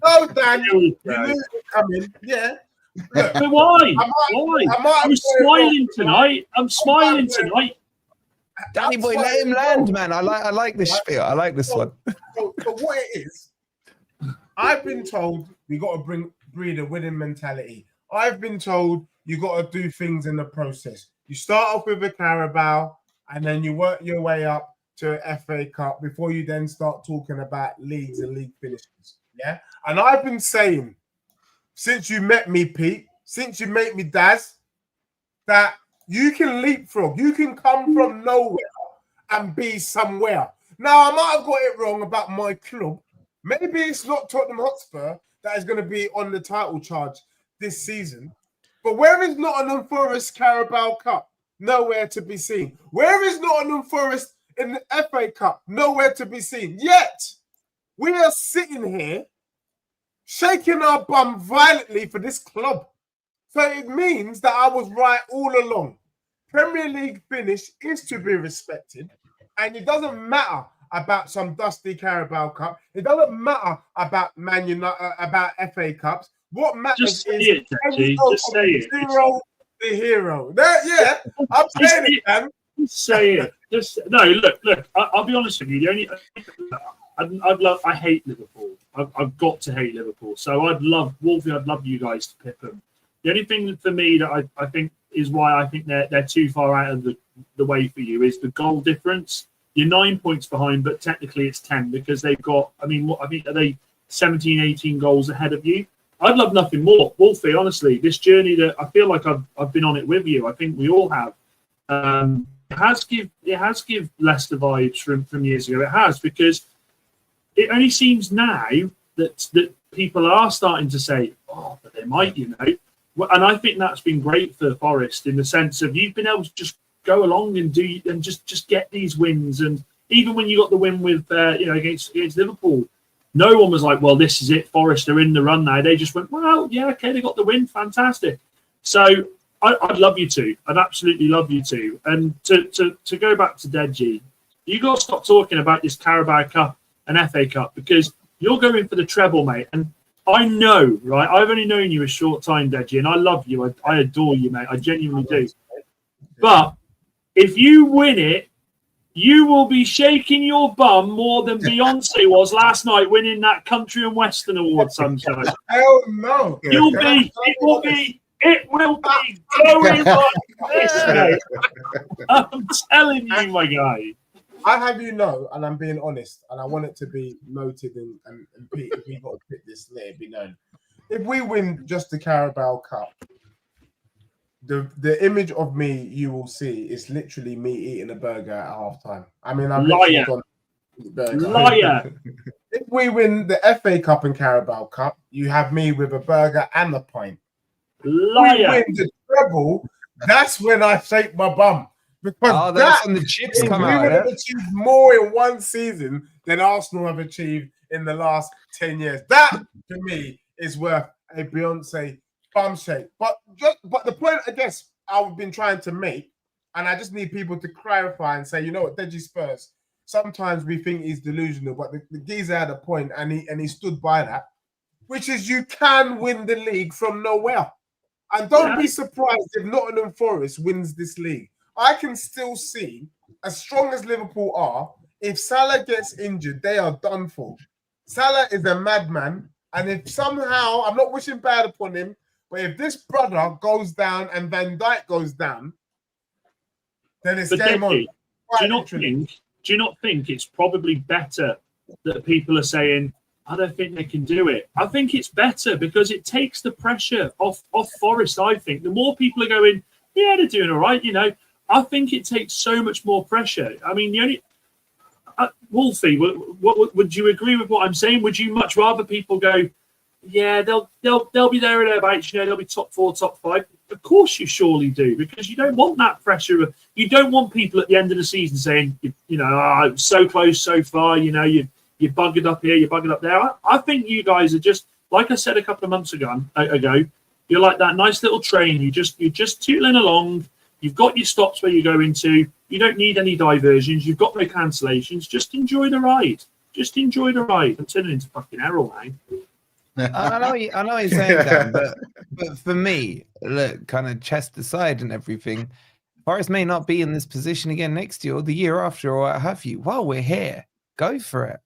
Oh, Dan, you knew it was coming. Yeah. Look, but why? Why? I'm smiling tonight. I'm smiling tonight. Danny boy, let him land, man. I like this spiel. I like this one. So what it is, I've been told we got to breed a winning mentality. I've been told you got to do things in the process. You start off with a Carabao, and then you work your way up to an FA Cup before you then start talking about leagues and league finishes. Yeah, and I've been saying since you met me, Pete, since you met me, Daz, that you can leapfrog. You can come from nowhere and be somewhere. Now, I might have got it wrong about my club. Maybe it's not Tottenham Hotspur that is going to be on the title charge this season. But where is Nottingham Forest Carabao Cup? Nowhere to be seen. Where is Nottingham Forest in the FA Cup? Nowhere to be seen. Yet, we are sitting here shaking our bum violently for this club. So it means that I was right all along. Premier League finish is to be respected. And it doesn't matter about some dusty Carabao Cup. It doesn't matter about Man United, about FA Cups. What matters is just say it. Zero the hero. Yeah, I'm saying it, man. Just say it. No. Look. I'll be honest with you. The only I hate Liverpool. I've got to hate Liverpool. So I'd love Wolfie. I'd love you guys to pip them. The only thing for me that I think is why I think they're too far out of the way for you is the goal difference. You're 9 points behind, but technically it's 10 because they've got. I think are they 17, 18 goals ahead of you? I'd love nothing more, Wolfie. Honestly, this journey that I feel like I've been on it with you. I think we all have. It has give Leicester vibes from years ago. It has, because it only seems now that people are starting to say, "Oh, but they might," And I think that's been great for Forest in the sense of you've been able to just go along and just get these wins. And even when you got the win with against Liverpool, no one was like, "Well, this is it. Forest are in the run now." They just went, "Well, yeah, okay, they got the win, fantastic." So I'd love you to. I'd absolutely love you to. And to go back to Deji, you got to stop talking about this Carabao Cup and FA Cup because you're going for the treble, mate. And I know, right? I've only known you a short time, Deji, and I love you. I adore you, mate. I genuinely do. But if you win it You will be shaking your bum more than Beyonce was last night winning that Country and Western Award, Sunshine. Hell no. It will be going like this, mate. I'm telling you, my guy. I have you know, and I'm being honest, and I want it to be noted and Pete, if we got to pick this, let it be known. If we win just the Carabao Cup, the image of me you will see is literally me eating a burger at halftime. I mean, I'm Liar. Liar. If we win the FA Cup and Carabao Cup, you have me with a burger and a pint. Liar. If we win the treble, that's when I shake my bum. Because that's when the chips come out. We would have achieved more in one season than Arsenal have achieved in the last 10 years. That, to me, is worth a Beyonce bum shake. But the point, I guess, I've been trying to make, and I just need people to clarify and say, you know what, Deji Spurs, sometimes we think he's delusional, but the geezer had a point, and he stood by that, which is you can win the league from nowhere. And don't be surprised if Nottingham Forest wins this league. I can still see, as strong as Liverpool are, if Salah gets injured, they are done for. Salah is a madman, and if somehow, I'm not wishing bad upon him, but if this brother goes down and Van Dijk goes down, then it's game on. Do you not think it's probably better that people are saying, I don't think they can do it? I think it's better because it takes the pressure off Forest, I think. The more people are going, yeah, they're doing all right, you know, I think it takes so much more pressure. I mean, the only Wolfie, would you agree with what I'm saying? Would you much rather people go, yeah, they'll be there or thereabouts, you know, they'll be top 4, top 5? Of course you surely do, because you don't want that pressure. You don't want people at the end of the season saying, you know, so close, so far, you know, you buggered up here, you buggered up there. I think you guys are just, like I said a couple of months ago, you're like that nice little train. You're just tootling along. You've got your stops where you go into. You don't need any diversions. You've got no cancellations. Just enjoy the ride. Just enjoy the ride. I'm turning into fucking Errol now. I know what you're saying, Dan, but for me, look, kind of chest aside and everything, Forest may not be in this position again next year or the year after or what have you. While we're here, go for it.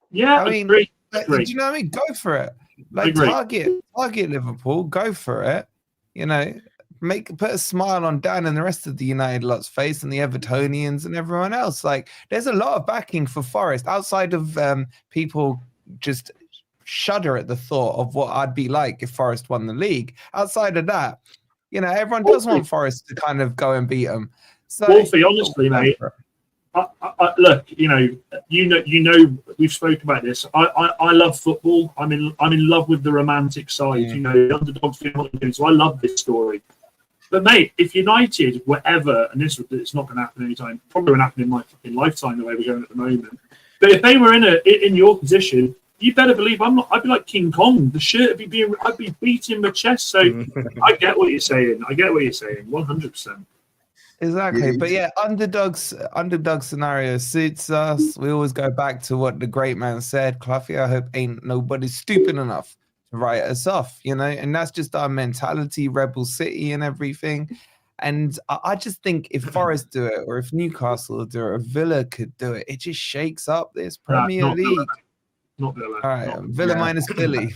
Yeah, I mean, agree. Do you know what I mean? Go for it. Like target Liverpool. Go for it. You know, put a smile on Dan and the rest of the United lot's face and the Evertonians and everyone else. Like, there's a lot of backing for Forest outside of people just shudder at the thought of what I'd be like if Forest won the league. Outside of that, you know, everyone does want Forest to kind of go and beat them. So, Wolfie, honestly, mate. Look, you know, we've spoken about this. I love football. I'm in love with the romantic side. You know, the underdogs doing what they're doing. So I love this story. But mate, if United were ever, and it's not going to happen anytime, probably won't happen in my fucking lifetime the way we're going at the moment. But if they were in your position, you better believe I'd be like King Kong. The shirt I'd be beating my chest. So I get what you're saying. 100%. Exactly. But yeah, underdog scenario suits us. We always go back to what the great man said. Cluffy, I hope ain't nobody stupid enough to write us off, you know, and that's just our mentality, Rebel City and everything. And I just think if Forest do it, or if Newcastle do it, or Villa could do it, it just shakes up this Premier League. Not Villa. All right, Villa minus Billy.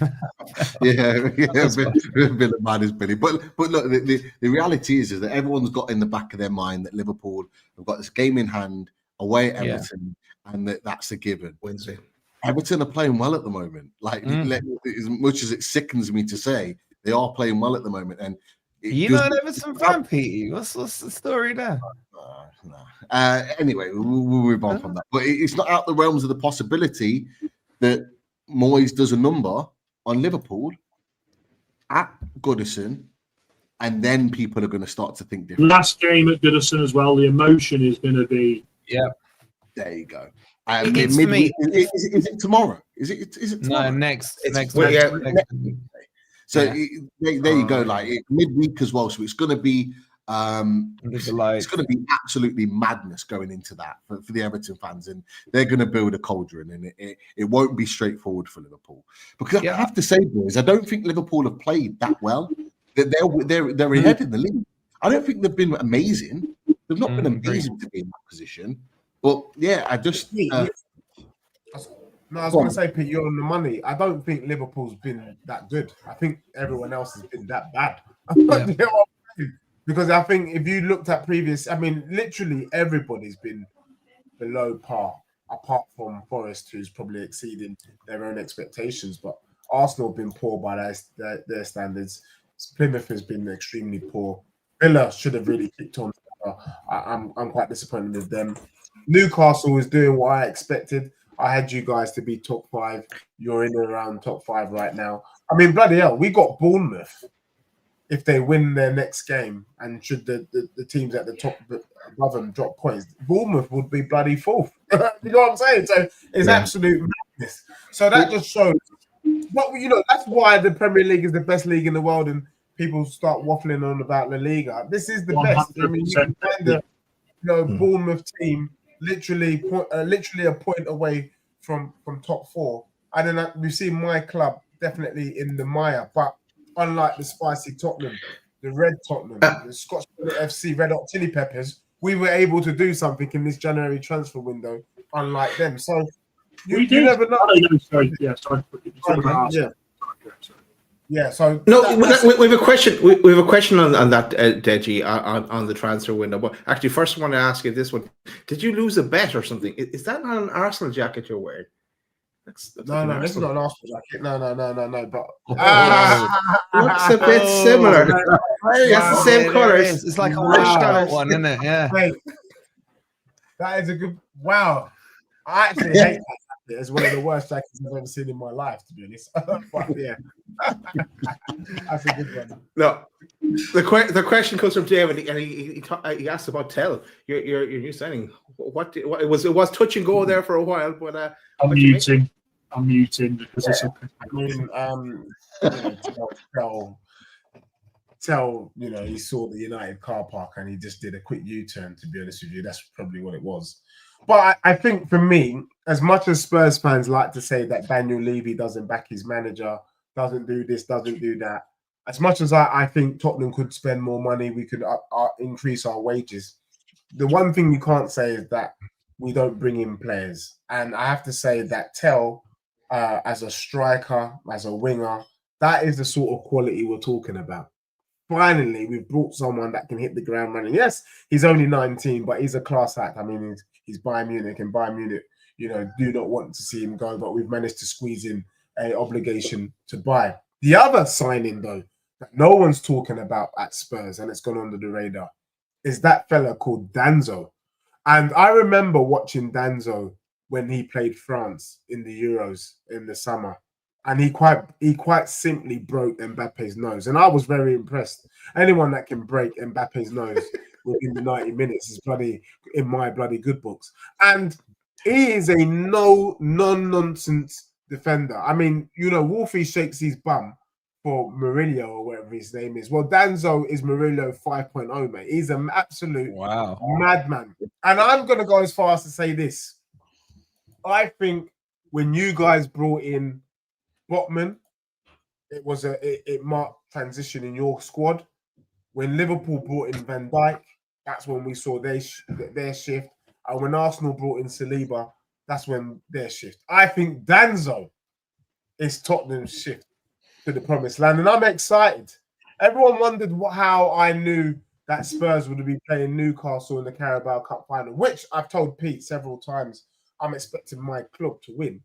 Villa minus Billy. But look, the reality is that everyone's got in the back of their mind that Liverpool have got this game in hand away at Everton, and that's a given. Wednesday. Everton are playing well at the moment. Like, as much as it sickens me to say, they are playing well at the moment. And you know, an Everton fan, Pete. What's the story there? Anyway, we'll move on from that. But it's not out the realms of the possibility that Moyes does a number on Liverpool at Goodison, and then people are going to start to think different. Last game at Goodison as well, the emotion is going to be... Yeah. There you go. Is it tomorrow? Is it tomorrow? No, next. So there you go. Like midweek as well. So it's going to be it's going to be absolutely madness going into that for the Everton fans, and they're going to build a cauldron, and it won't be straightforward for Liverpool. Because I have to say, boys, I don't think Liverpool have played that well. They're ahead in the league. I don't think they've been amazing. They've not been amazing to be in that position. But yeah, I just Pete, no, I was Go going on. to say, Pete, you're on the money. I don't think Liverpool's been that good. I think everyone else has been that bad. Yeah. You know what I'm saying? Because I think if you looked at previous, I mean, literally everybody's been below par, apart from Forest, who's probably exceeding their own expectations. But Arsenal have been poor by their standards. Plymouth has been extremely poor. Villa should have really kicked on. I'm quite disappointed with them. Newcastle is doing what I expected. I had you guys to be top 5. You're in and around top 5 right now. I mean, bloody hell, we got Bournemouth. If they win their next game, and should the teams at the top above them drop points, Bournemouth would be bloody 4th. You know what I'm saying? So it's absolute madness. So that just shows. But that's why the Premier League is the best league in the world, and people start waffling on about La Liga. This is the best. I mean, you can find the Bournemouth team literally a point away from top 4, and then we've seen my club definitely in the mire, but unlike the spicy Tottenham, the red Tottenham, the Scotch FC Red Hot Chili Peppers, we were able to do something in this January transfer window, unlike them. So you never know. Sorry. Yeah, sorry. Yeah. So no, we have a question. We have a question on that, Deji, on the transfer window. But actually, first I want to ask you this one: did you lose a bet or something? Is that not an Arsenal jacket you're wearing? No, this is not an Arsenal jacket. No. But looks a bit similar. It's the same colors. It's like a washed out one, isn't it? Yeah. Hey, that is a good. Wow, I actually hate that jacket. It's one of the worst jackets I've ever seen in my life, to be honest. But yeah, that's a good one. No, the question comes from David, and he asked about Tell, your new signing. What it was touch and go there for a while, but I'm muting because it's okay. I mean, Tell, he saw the United car park and he just did a quick U-turn, to be honest with you. That's probably what it was. But I think for me, as much as Spurs fans like to say that Daniel Levy doesn't back his manager, doesn't do this, doesn't do that, as much as I think Tottenham could spend more money, we could increase our wages. The one thing you can't say is that we don't bring in players. And I have to say that Tell, as a striker, as a winger, that is the sort of quality we're talking about. Finally, we've brought someone that can hit the ground running. Yes, he's only 19, but he's a class act. I mean, he's Bayern Munich, and Bayern Munich, do not want to see him go, but we've managed to squeeze in an obligation to buy. The other signing, though, that no one's talking about at Spurs, and it's gone under the radar, is that fella called Danzo. And I remember watching Danzo when he played France in the Euros in the summer. And he quite simply broke Mbappe's nose. And I was very impressed. Anyone that can break Mbappe's nose within the 90 minutes is in my bloody good books. And he is a non-nonsense defender. I mean, Wolfie shakes his bum for Murillo or whatever his name is. Well, Danzo is Murillo 5.0, mate. He's an absolute madman. And I'm going to go as far as to say this. I think when you guys brought in Botman, it marked transition in your squad. When Liverpool brought in Van Dijk, that's when we saw their shift. And when Arsenal brought in Saliba, that's when their shift. I think Danzo is Tottenham's shift to the promised land, and I'm excited. Everyone wondered how I knew that Spurs would be playing Newcastle in the Carabao Cup final, which I've told Pete several times. I'm expecting my club to win.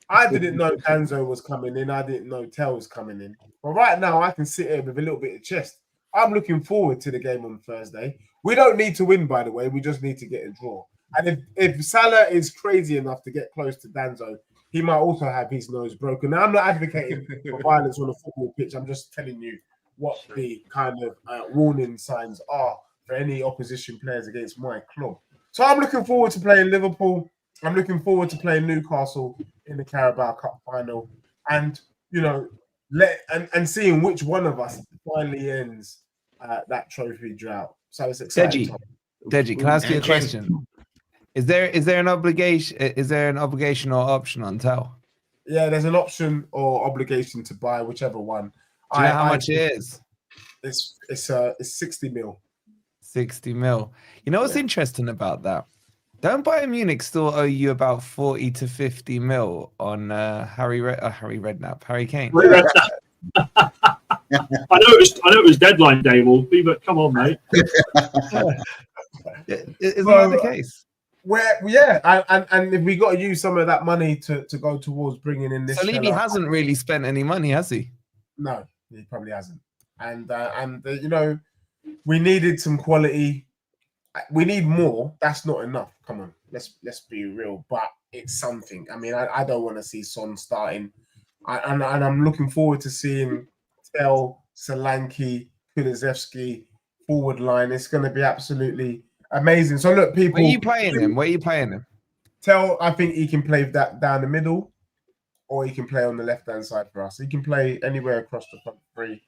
I didn't know Danzo was coming in. I didn't know Tell was coming in. But right now, I can sit here with a little bit of chest. I'm looking forward to the game on Thursday. We don't need to win, by the way. We just need to get a draw. And if Salah is crazy enough to get close to Danzo, he might also have his nose broken. Now, I'm not advocating for violence on a football pitch. I'm just telling you what the kind of warning signs are for any opposition players against my club. So I'm looking forward to playing Liverpool. I'm looking forward to playing Newcastle in the Carabao Cup final, and seeing which one of us finally ends that trophy drought. So it's exciting. Deji, can I ask you a question? Is there an obligation? Is there an obligation or option on Tell? Yeah, there's an option or obligation to buy whichever one. Do you know how much it is? It's 60 mil. 60 mil. You know what's interesting about that Don't Bayern Munich still owe you about 40 to 50 mil on Harry Kane? I know it was deadline day, Wolfie, but come on, mate. Isn't that the case? And if we got to use some of that money to go towards bringing in this, Saliba hasn't really spent any money, has he? No, he probably hasn't. And you know, we needed some quality. We need more. That's not enough. Come on, let's be real. But it's something. I mean, I don't want to see Son starting. And I'm looking forward to seeing Tel, Solanke, Kulusevski forward line. It's going to be absolutely amazing. So look, people. Where are you playing him? Tel, I think he can play that down the middle, or he can play on the left-hand side for us. He can play anywhere across the front three.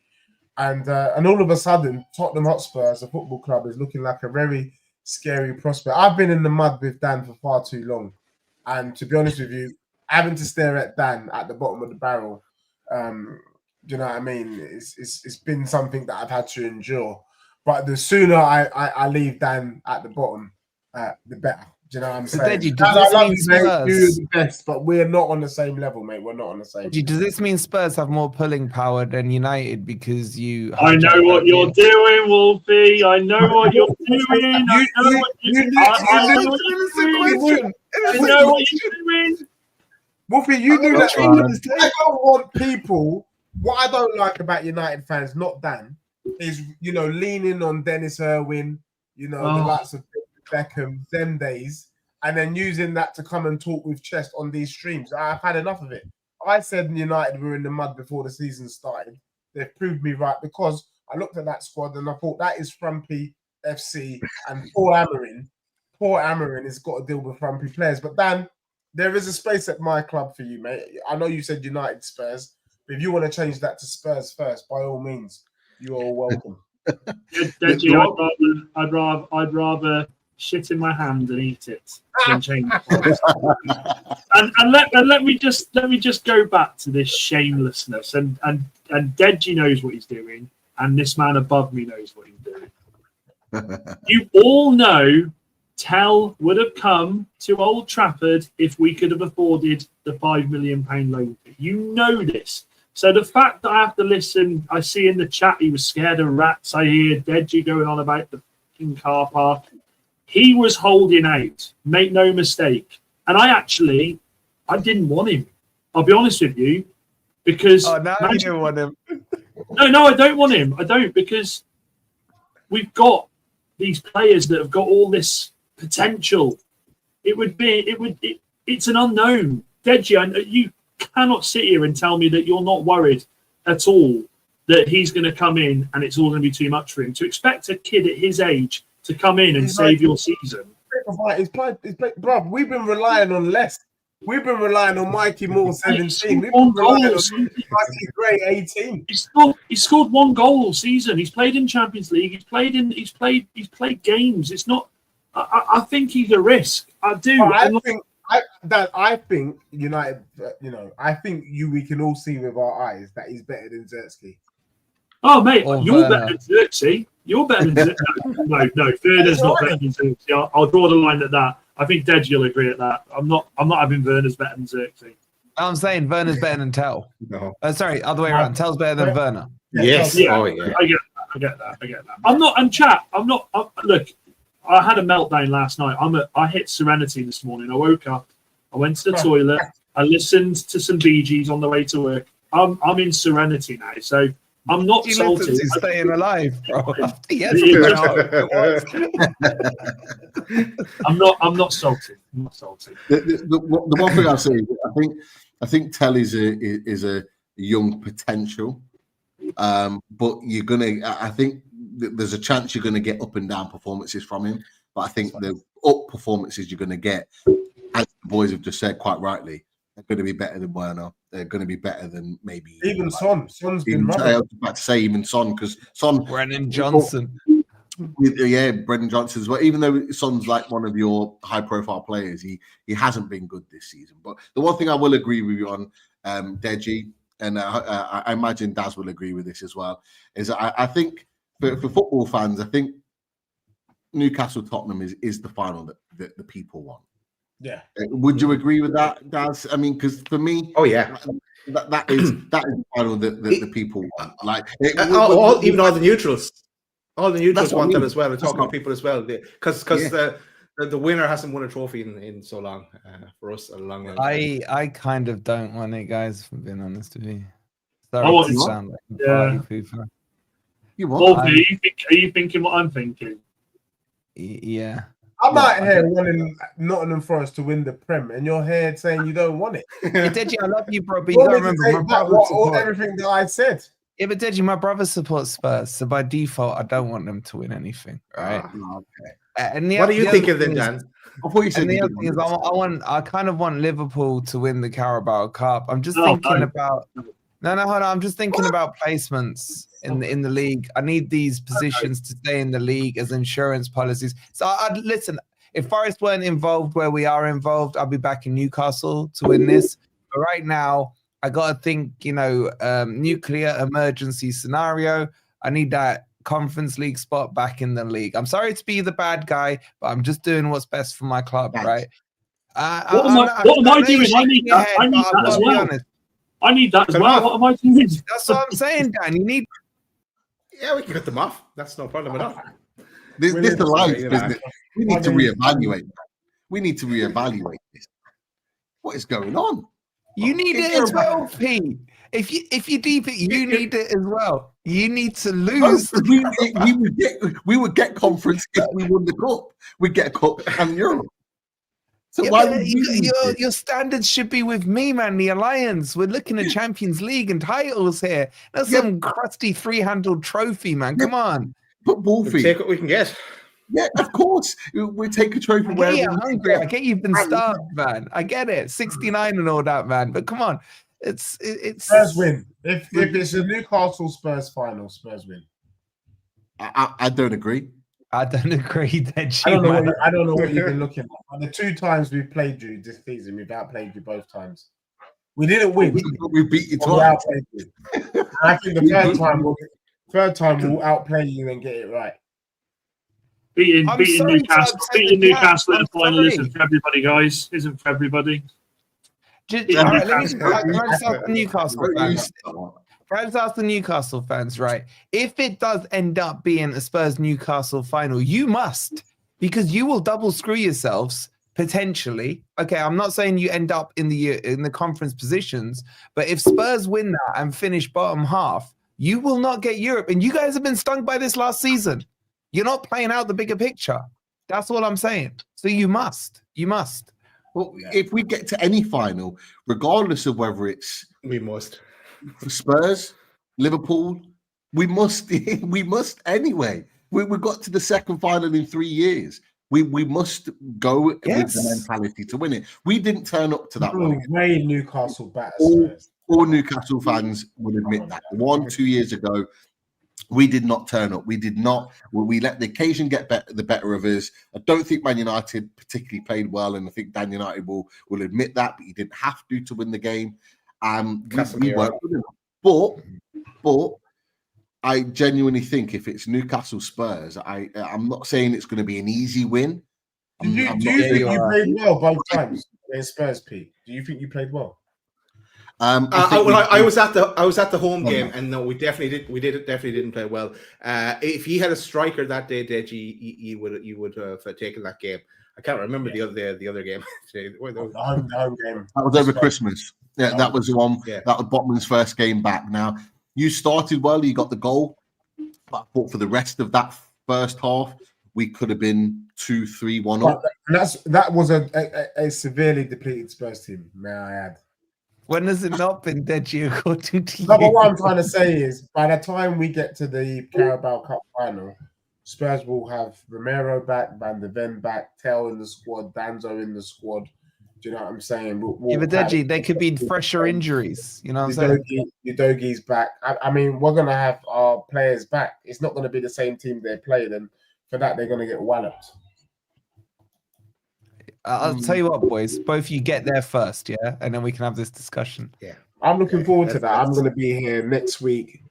And all of a sudden, Tottenham Hotspur as a football club is looking like a very scary prospect. I've been in the mud with Dan for far too long. And to be honest with you, having to stare at Dan at the bottom of the barrel, do you know what I mean? It's been something that I've had to endure. But the sooner I leave Dan at the bottom, the better. Do you know what I'm saying? Deji, I love you, mate. You're the best, but we're not on the same level, mate. We're not on the same. Does this mean Spurs have more pulling power than United because you? I know what you're doing, Wolfie. I know what you're doing. I know what you're doing. Wolfie, you knew that. I don't want people. What I don't like about United fans, not Dan, is leaning on Dennis Irwin, the likes of Beckham, them days, and then using that to come and talk with chest on these streams. I've had enough of it. I said United were in the mud before the season started. They've proved me right because I looked at that squad and I thought that is Frumpy FC and poor Amarin has got to deal with Frumpy players. But Dan, there is a space at my club for you, mate. I know you said United Spurs, but if you want to change that to Spurs first, by all means, you are welcome. Deji, I'd rather shit in my hand and eat it than change it. and let me just go back to this shamelessness and Deji knows what he's doing and this man above me knows what he's doing. You all know Tel would have come to Old Trafford if we could have afforded the £5 million loan. You know this. So the fact that I have to listen, I see in the chat he was scared of rats. I hear Deji going on about the fucking car park. He was holding out, make no mistake. And I didn't want him. I'll be honest with you, because you don't want him. No, I don't want him. I don't, because we've got these players that have got all this potential. It's an unknown. Deji, you cannot sit here and tell me that you're not worried at all that he's going to come in and it's all going to be too much for him. To expect a kid at his age to come in and save your season. He's played, bro, we've been relying on less. We've been relying on Mikey Moore 17. We've been relying on Mikey Gray 18. He scored one goal all season. He's played in Champions League. He's played games. It's not. I think he's a risk. I do. I think United. I think we can all see with our eyes that he's better than Zertsky. Oh, mate, you're better than Zirkzee. You're better than Zirkzee. No, Werner's not better than Zirkzee. I'll draw the line at that. I think Deji will agree at that. I'm not having Werner's better than Zirkzee. I'm saying Werner's better than Tel. No. Sorry, other way around. Tel's better than Werner. Yes. Yeah, Oh, yeah. I get that. I'm not. And chat. Look, I had a meltdown last night. I hit Serenity this morning. I woke up. I went to the toilet. I listened to some Bee Gees on the way to work. I'm in Serenity now. So. I'm not salty. He's staying alive, bro. Yes, I'm not salty. I'm not salty. The one thing I'll say is I think Tel is a young potential, but you're gonna. I think there's a chance you're gonna get up and down performances from him. But I think the up performances you're gonna get, as the boys have just said quite rightly, they're going to be better than Werner. They're going to be better than maybe even Son. Son's been rubbish. I was about to say even Son, because Son, Brennan Johnson. Yeah, Brendan Johnson as well. Even though Son's like one of your high-profile players, he hasn't been good this season. But the one thing I will agree with you on, Deji, and I imagine Daz will agree with this as well, is I think for football fans, I think Newcastle Tottenham is the final that the people want. Yeah. Would you agree with that, Daz? I mean, because for me, Oh yeah. that is the final that the people want. Like Even all the neutrals. All the neutrals That's what I want that mean. as well. And That's talking to not- people as well, because the winner hasn't won a trophy in so long for us a long time. I kind of don't want it, guys. If I'm being honest with you. I Sorry want to it. sound like a Yeah. party pooper. You what? Wolfie, are you thinking what I'm thinking? Yeah. I'm out here wanting Nottingham Forest to win the Prem, and you're here saying you don't want it. Hey, Deji, I love you, bro, but You you gotta want me to remember, my take back brother supports. everything that I said. Yeah, but Deji, my brother supports Spurs, so by default, I don't want them to win anything, right? Okay. And the, What are you the other thinking then, thing is- Dan? I thought you said And the you other didn't thing is, want it. I kind of want Liverpool to win the Carabao Cup. I'm just No, thinking no. about hold on. I'm just thinking about placements in the league. I need these positions to stay in the league as insurance policies. So I'd listen. If Forest weren't involved where we are involved, I'll be back in Newcastle to win this. But right now, I gotta think. Nuclear emergency scenario. I need that Conference League spot back in the league. I'm sorry to be the bad guy, but I'm just doing what's best for my club, Thanks. right? What am I doing? I need that. I need that as well. I need that as well. What am I doing? That's what I'm saying, Dan. You need. Yeah, we can cut them off. That's no problem at all. This alliance you know. business. We need to reevaluate. We need to reevaluate this. What is going on? You need it as well, Pete. If you deep it, you need it as well. You need to lose. We would get conference if we won the cup. We'd get a cup and Europe. So Yeah, why but would we need this? your standards should be with me, man. The Alliance. We're looking at Champions League and titles here. That's some crusty three-handled trophy, man. Come on. But We'll Wolfie, take what we can get. yeah, of course. We take a trophy I where get you're hungry. I get you've been starved, man. I get it. 69 and all that, man. But come on. It's Spurs win. If it's a Newcastle Spurs final, Spurs win. I don't agree. I don't agree that I don't know. man. I don't know what you've been looking at. The 2 times we've played you this season, we've outplayed you both times. We didn't win. We beat you but we twice. outplayed you. And I think the third time we'll outplay you and get it right. Beating I'm sorry to Newcastle, upset beating the cat. Newcastle in the I'm final sorry. isn't for everybody, guys. Isn't for everybody. All right, let me just ask the Newcastle You fans. start. Can I just ask the Newcastle fans, right? If it does end up being a Spurs Newcastle final, you must, because you will double screw yourselves potentially. Okay, I'm not saying you end up in the conference positions, but if Spurs win that and finish bottom half, you will not get Europe. And you guys have been stung by this last season. You're not playing out the bigger picture. That's all I'm saying. So you must. You must. Well, if we get to any final, regardless of whether it's We must. for Spurs, Liverpool, we must anyway. We got to the second final in 3 years. We must go with the mentality to win it. We didn't turn up to that No one. way Newcastle batter All, Spurs. all Newcastle fans would admit that. 2 years ago, we did not turn up. We did not. We let the occasion get the better of us. I don't think Man United particularly played well, and I think Dan United will admit that, but he didn't have to win the game. We worked with him. But I genuinely think if it's Newcastle Spurs, I'm not saying it's going to be an easy win. Do you think you played well both times in Spurs, Pete? Do you think you played well? I was at the home game, and no, we definitely didn't play well. If he had a striker that day, Deji, you would have taken that game. I can't remember the other game. The home game. That was over Christmas. Yeah, that was the one. Yeah. That was Botman's first game back. Now, you started well, you got the goal, but I thought for the rest of that first half, we could have been 2-3-1 up. And that was a severely depleted Spurs team, may I add. When has it not been Deji according to you? No, but what I'm trying to say is, by the time we get to the Carabao Cup final, Spurs will have Romero back, Van de Ven back, Tel in the squad, Danzo in the squad. Do you know what I'm saying? Yeah, but Deji, they could be fresher injuries. You know what I'm saying? Udogi's back. I mean, we're going to have our players back. It's not going to be the same team they played, and for that, they're going to get walloped. I'll tell you what, boys. Both you get there first, yeah? And then we can have this discussion. Yeah. I'm looking forward to that. I'm going to be here next week,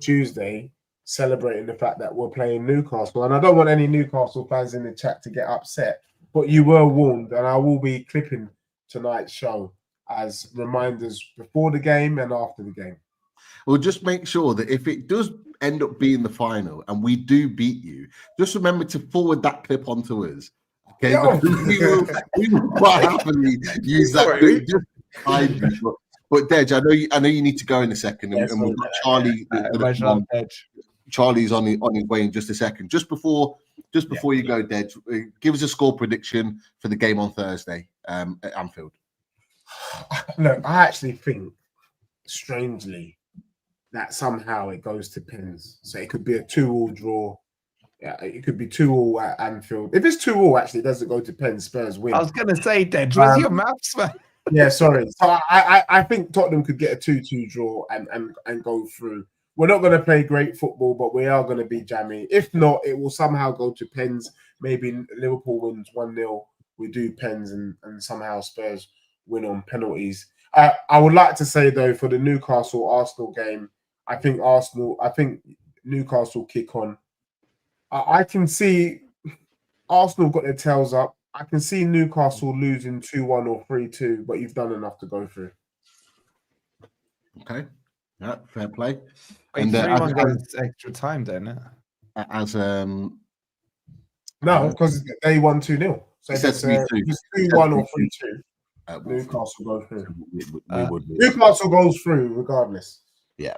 Tuesday, celebrating the fact that we're playing Newcastle. And I don't want any Newcastle fans in the chat to get upset, but you were warned, and I will be clipping tonight's show as reminders before the game and after the game. We'll just make sure that if it does end up being the final and we do beat you, just remember to forward that clip onto us. Okay, because we will quite happily use that clip just behind you. But Dej, I know you need to go in a second, and we've got Charlie. Charlie's on his way in just a second. Just before you go, Dej, give us a score prediction for the game on Thursday at Anfield. Look, I actually think, strangely, that somehow it goes to pens. So it could be a 2-2 draw. Yeah, it could be 2-2 at Anfield. If it's 2-2, actually, it doesn't go to pens. Spurs win. I was going to say, Dej, where's your maths, man? Yeah, sorry. So I think Tottenham could get a 2-2 draw and go through. We're not going to play great football, but we are going to be jammy. If not, it will somehow go to pens. Maybe Liverpool wins 1-0. We do pens and somehow Spurs win on penalties. I would like to say, though, for the Newcastle-Arsenal game, I think Newcastle kick on. I can see Arsenal got their tails up. I can see Newcastle losing 2-1 or 3-2, but you've done enough to go through. Okay. Yeah, fair play. Wait, 3-1 goes extra time, don't it? No, because they won 2-0. So if it's 2-1 or 3-2, Newcastle go through. Newcastle goes through regardless. Yeah.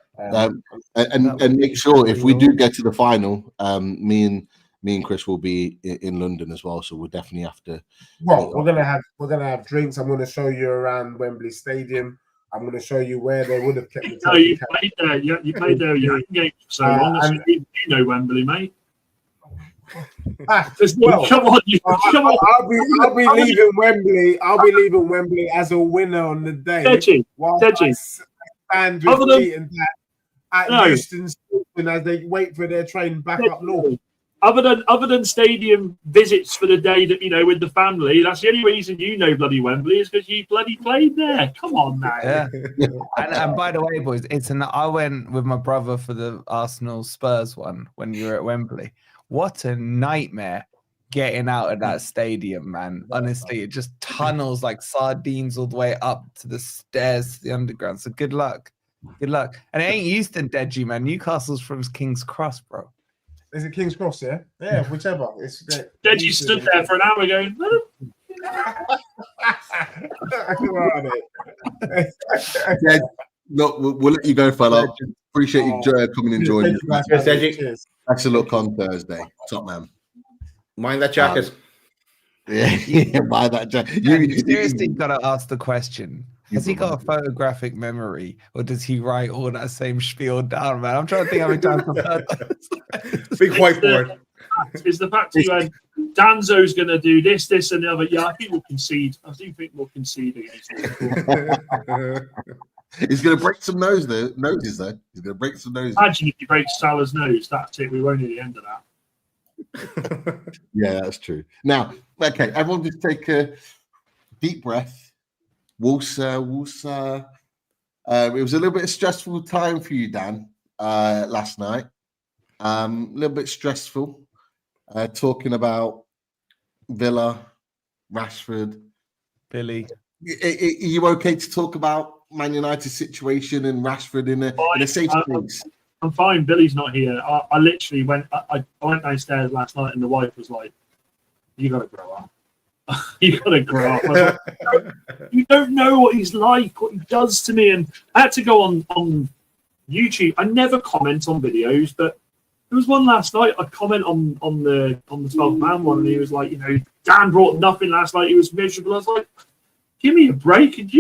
And make sure if we do get to the final, me and Chris will be in London as well, so we'll definitely have to. Well, we're gonna have drinks. I'm gonna show you around Wembley Stadium. I'm going to show you where they would have kept the. No, you played there. You played there. You so long. You know Wembley, mate. Come on, I'll be leaving Wembley. I'll be leaving Wembley as a winner on the day. Deji. Stand with feet and that at Euston Station as they wait for their train back up north. Other than stadium visits for the day that with the family, that's the only reason you know bloody Wembley is because you bloody played there. Come on now. Yeah. and by the way, boys, I went with my brother for the Arsenal Spurs one when you were at Wembley. What a nightmare getting out of that stadium, man. Honestly, it just tunnels like sardines all the way up to the stairs to the underground. So good luck. Good luck. And it ain't Euston, Deji, man. Newcastle's from King's Cross, bro. Is it King's Cross, yeah? Yeah, whichever. Deji stood there for an hour going, Look, we'll let you go, fella. Appreciate you coming and joining us. That's a look on Thursday. Top man. Mind that jacket. Yeah, buy that jacket. You seriously got to ask the question. Has he got a photographic memory, or does he write all that same spiel down, man? I'm trying to think how many times I've heard that. Big whiteboard. Is the fact you had Danzo's going to do this, and the other. Yeah, I think we'll concede. I do think we'll concede against him. He's going to break some noses, though. He's going to break some noses. Imagine if he breaks Salah's nose. That's it. We won't hear the end of that. Yeah, that's true. Now, okay, everyone just take a deep breath. It was a little bit of stressful time for you, Dan, last night. A little bit stressful. Talking about Villa, Rashford. Billy. Are you okay to talk about Man United's situation and Rashford in a safe place? I'm fine. Billy's not here. I literally went. I went downstairs last night, and the wife was like, "You got to grow up. You got to grow up." I was like, you don't know what he's like, what he does to me. And I had to go on YouTube. I never comment on videos, but there was one last night. I comment on the 12-man one, and he was like, Dan brought nothing last night. He was miserable. I was like, give me a break. And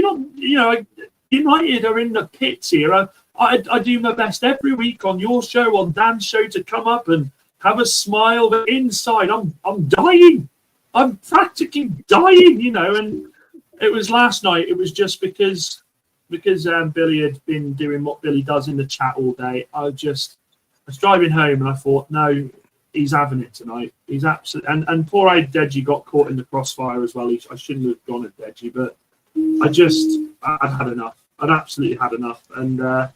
United are in the pits here. I do my best every week on your show, on Dan's show, to come up and have a smile, but inside I'm dying. I'm practically dying, and it was last night. It was just because Billy had been doing what Billy does in the chat all day. I was driving home and I thought, no, he's having it tonight. He's absolutely and poor old Deji got caught in the crossfire as well. I shouldn't have gone at Deji, but I'd had enough. I'd absolutely had enough, and I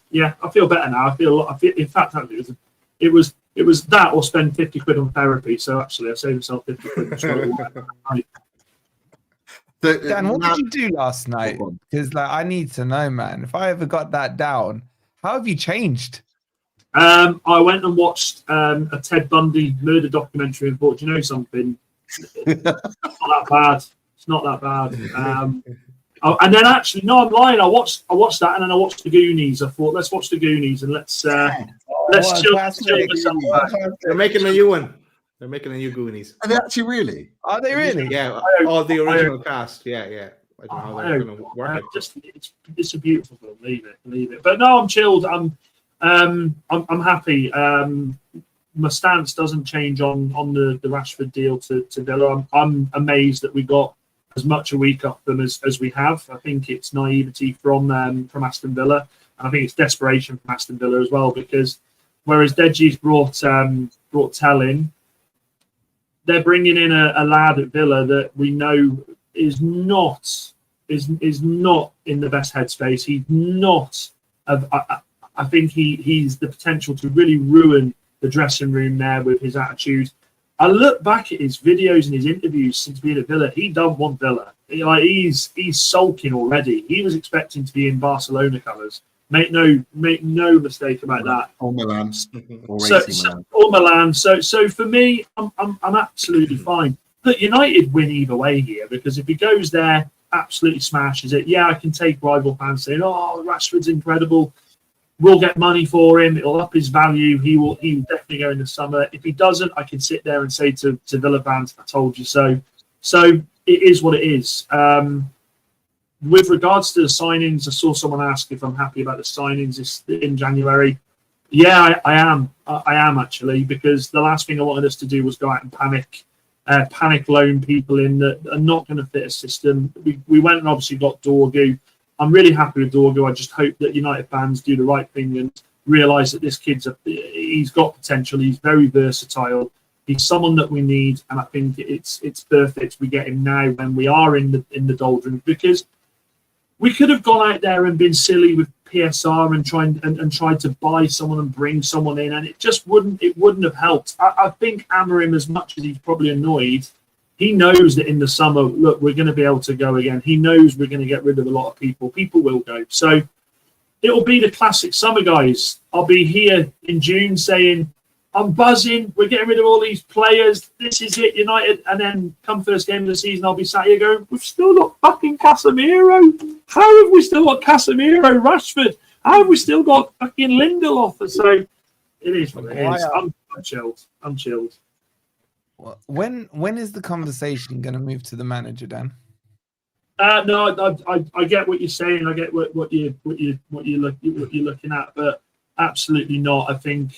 feel better now. In fact, it was it was that or spend 50 quid on therapy. So actually, I saved myself 50 quid. Dan, what did you do last night? Go on. Because like I need to know, man. If I ever got that down, how have you changed? I went and watched a Ted Bundy murder documentary and thought, you know something? It's not that bad. It's not that bad. And then actually, no, I'm lying. I watched that, and then I watched the Goonies. I thought, let's watch the Goonies and let's chill myself back. They're making a new one. They're making a new Goonies. Are they actually really? Are they really? Yeah, all the original cast. Yeah. I don't know how they're going to work it. It's a beautiful film. Leave it. But no, I'm chilled. I'm happy. My stance doesn't change on the Rashford deal to Villa. I'm amazed that we got as much a week off them as we have. I think it's naivety from Aston Villa, and I think it's desperation from Aston Villa as well. Because whereas Deji's brought Tell in, they're bringing in a lad at Villa that we know is not in the best headspace. He's not. I think he's the potential to really ruin the dressing room there with his attitude. I look back at his videos and his interviews since being at Villa. He don't want Villa. He's sulking already. He was expecting to be in Barcelona colours. Make no mistake about that. Or Milan. Or So Milan. So for me, I'm absolutely fine. But United win either way here, because if he goes there, absolutely smashes it. Yeah, I can take rival fans saying, "Oh, Rashford's incredible. We'll get money for him. It'll up his value. He will definitely go in the summer." If he doesn't, I can sit there and say to Villa fans, "I told you so." So it is what it is. With regards to the signings, I saw someone ask if I'm happy about the signings in January. Yeah, I am. I am actually, because the last thing I wanted us to do was go out and panic loan people in that are not going to fit a system. We went and obviously got Dorgu. I'm really happy with Dorgu. I just hope that United fans do the right thing and realise that this he's got potential. He's very versatile. He's someone that we need, and I think it's perfect we get him now when we are in the doldrums, because we could have gone out there and been silly with PSR and tried to buy someone and bring someone in, and it wouldn't have helped. I think Amorim, as much as he's probably annoyed, he knows that in the summer, look, we're going to be able to go again. He knows we're going to get rid of a lot of people. People will go. So it'll be the classic summer, guys. I'll be here in June saying, I'm buzzing. We're getting rid of all these players. This is it, United. And then come first game of the season, I'll be sat here going, we've still got fucking Casemiro. How have we still got Casemiro, Rashford? How have we still got fucking Lindelof? So it is what it is. I'm chilled. I'm chilled. When is the conversation going to move to the manager, Dan? No, I get what you're saying. I get what you're looking at, but absolutely not. I think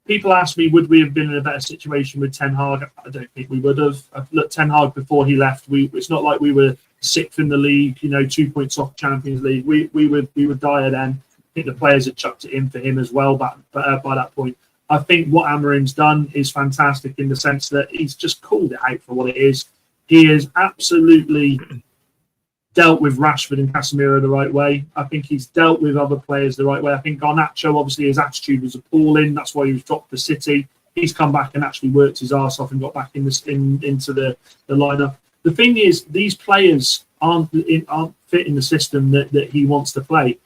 people ask me, would we have been in a better situation with Ten Hag? I don't think we would have. Look, Ten Hag before he left, it's not like we were sixth in the league, 2 points off Champions League. We were dire then. I think the players had chucked it in for him as well. But by that point, I think what Amorim's done is fantastic in the sense that he's just called it out for what it is. He has absolutely dealt with Rashford and Casemiro the right way. I think he's dealt with other players the right way. I think Garnacho, obviously, his attitude was appalling. That's why he was dropped for City. He's come back and actually worked his arse off and got back into the lineup. The thing is, these players aren't fit in the system that he wants to play.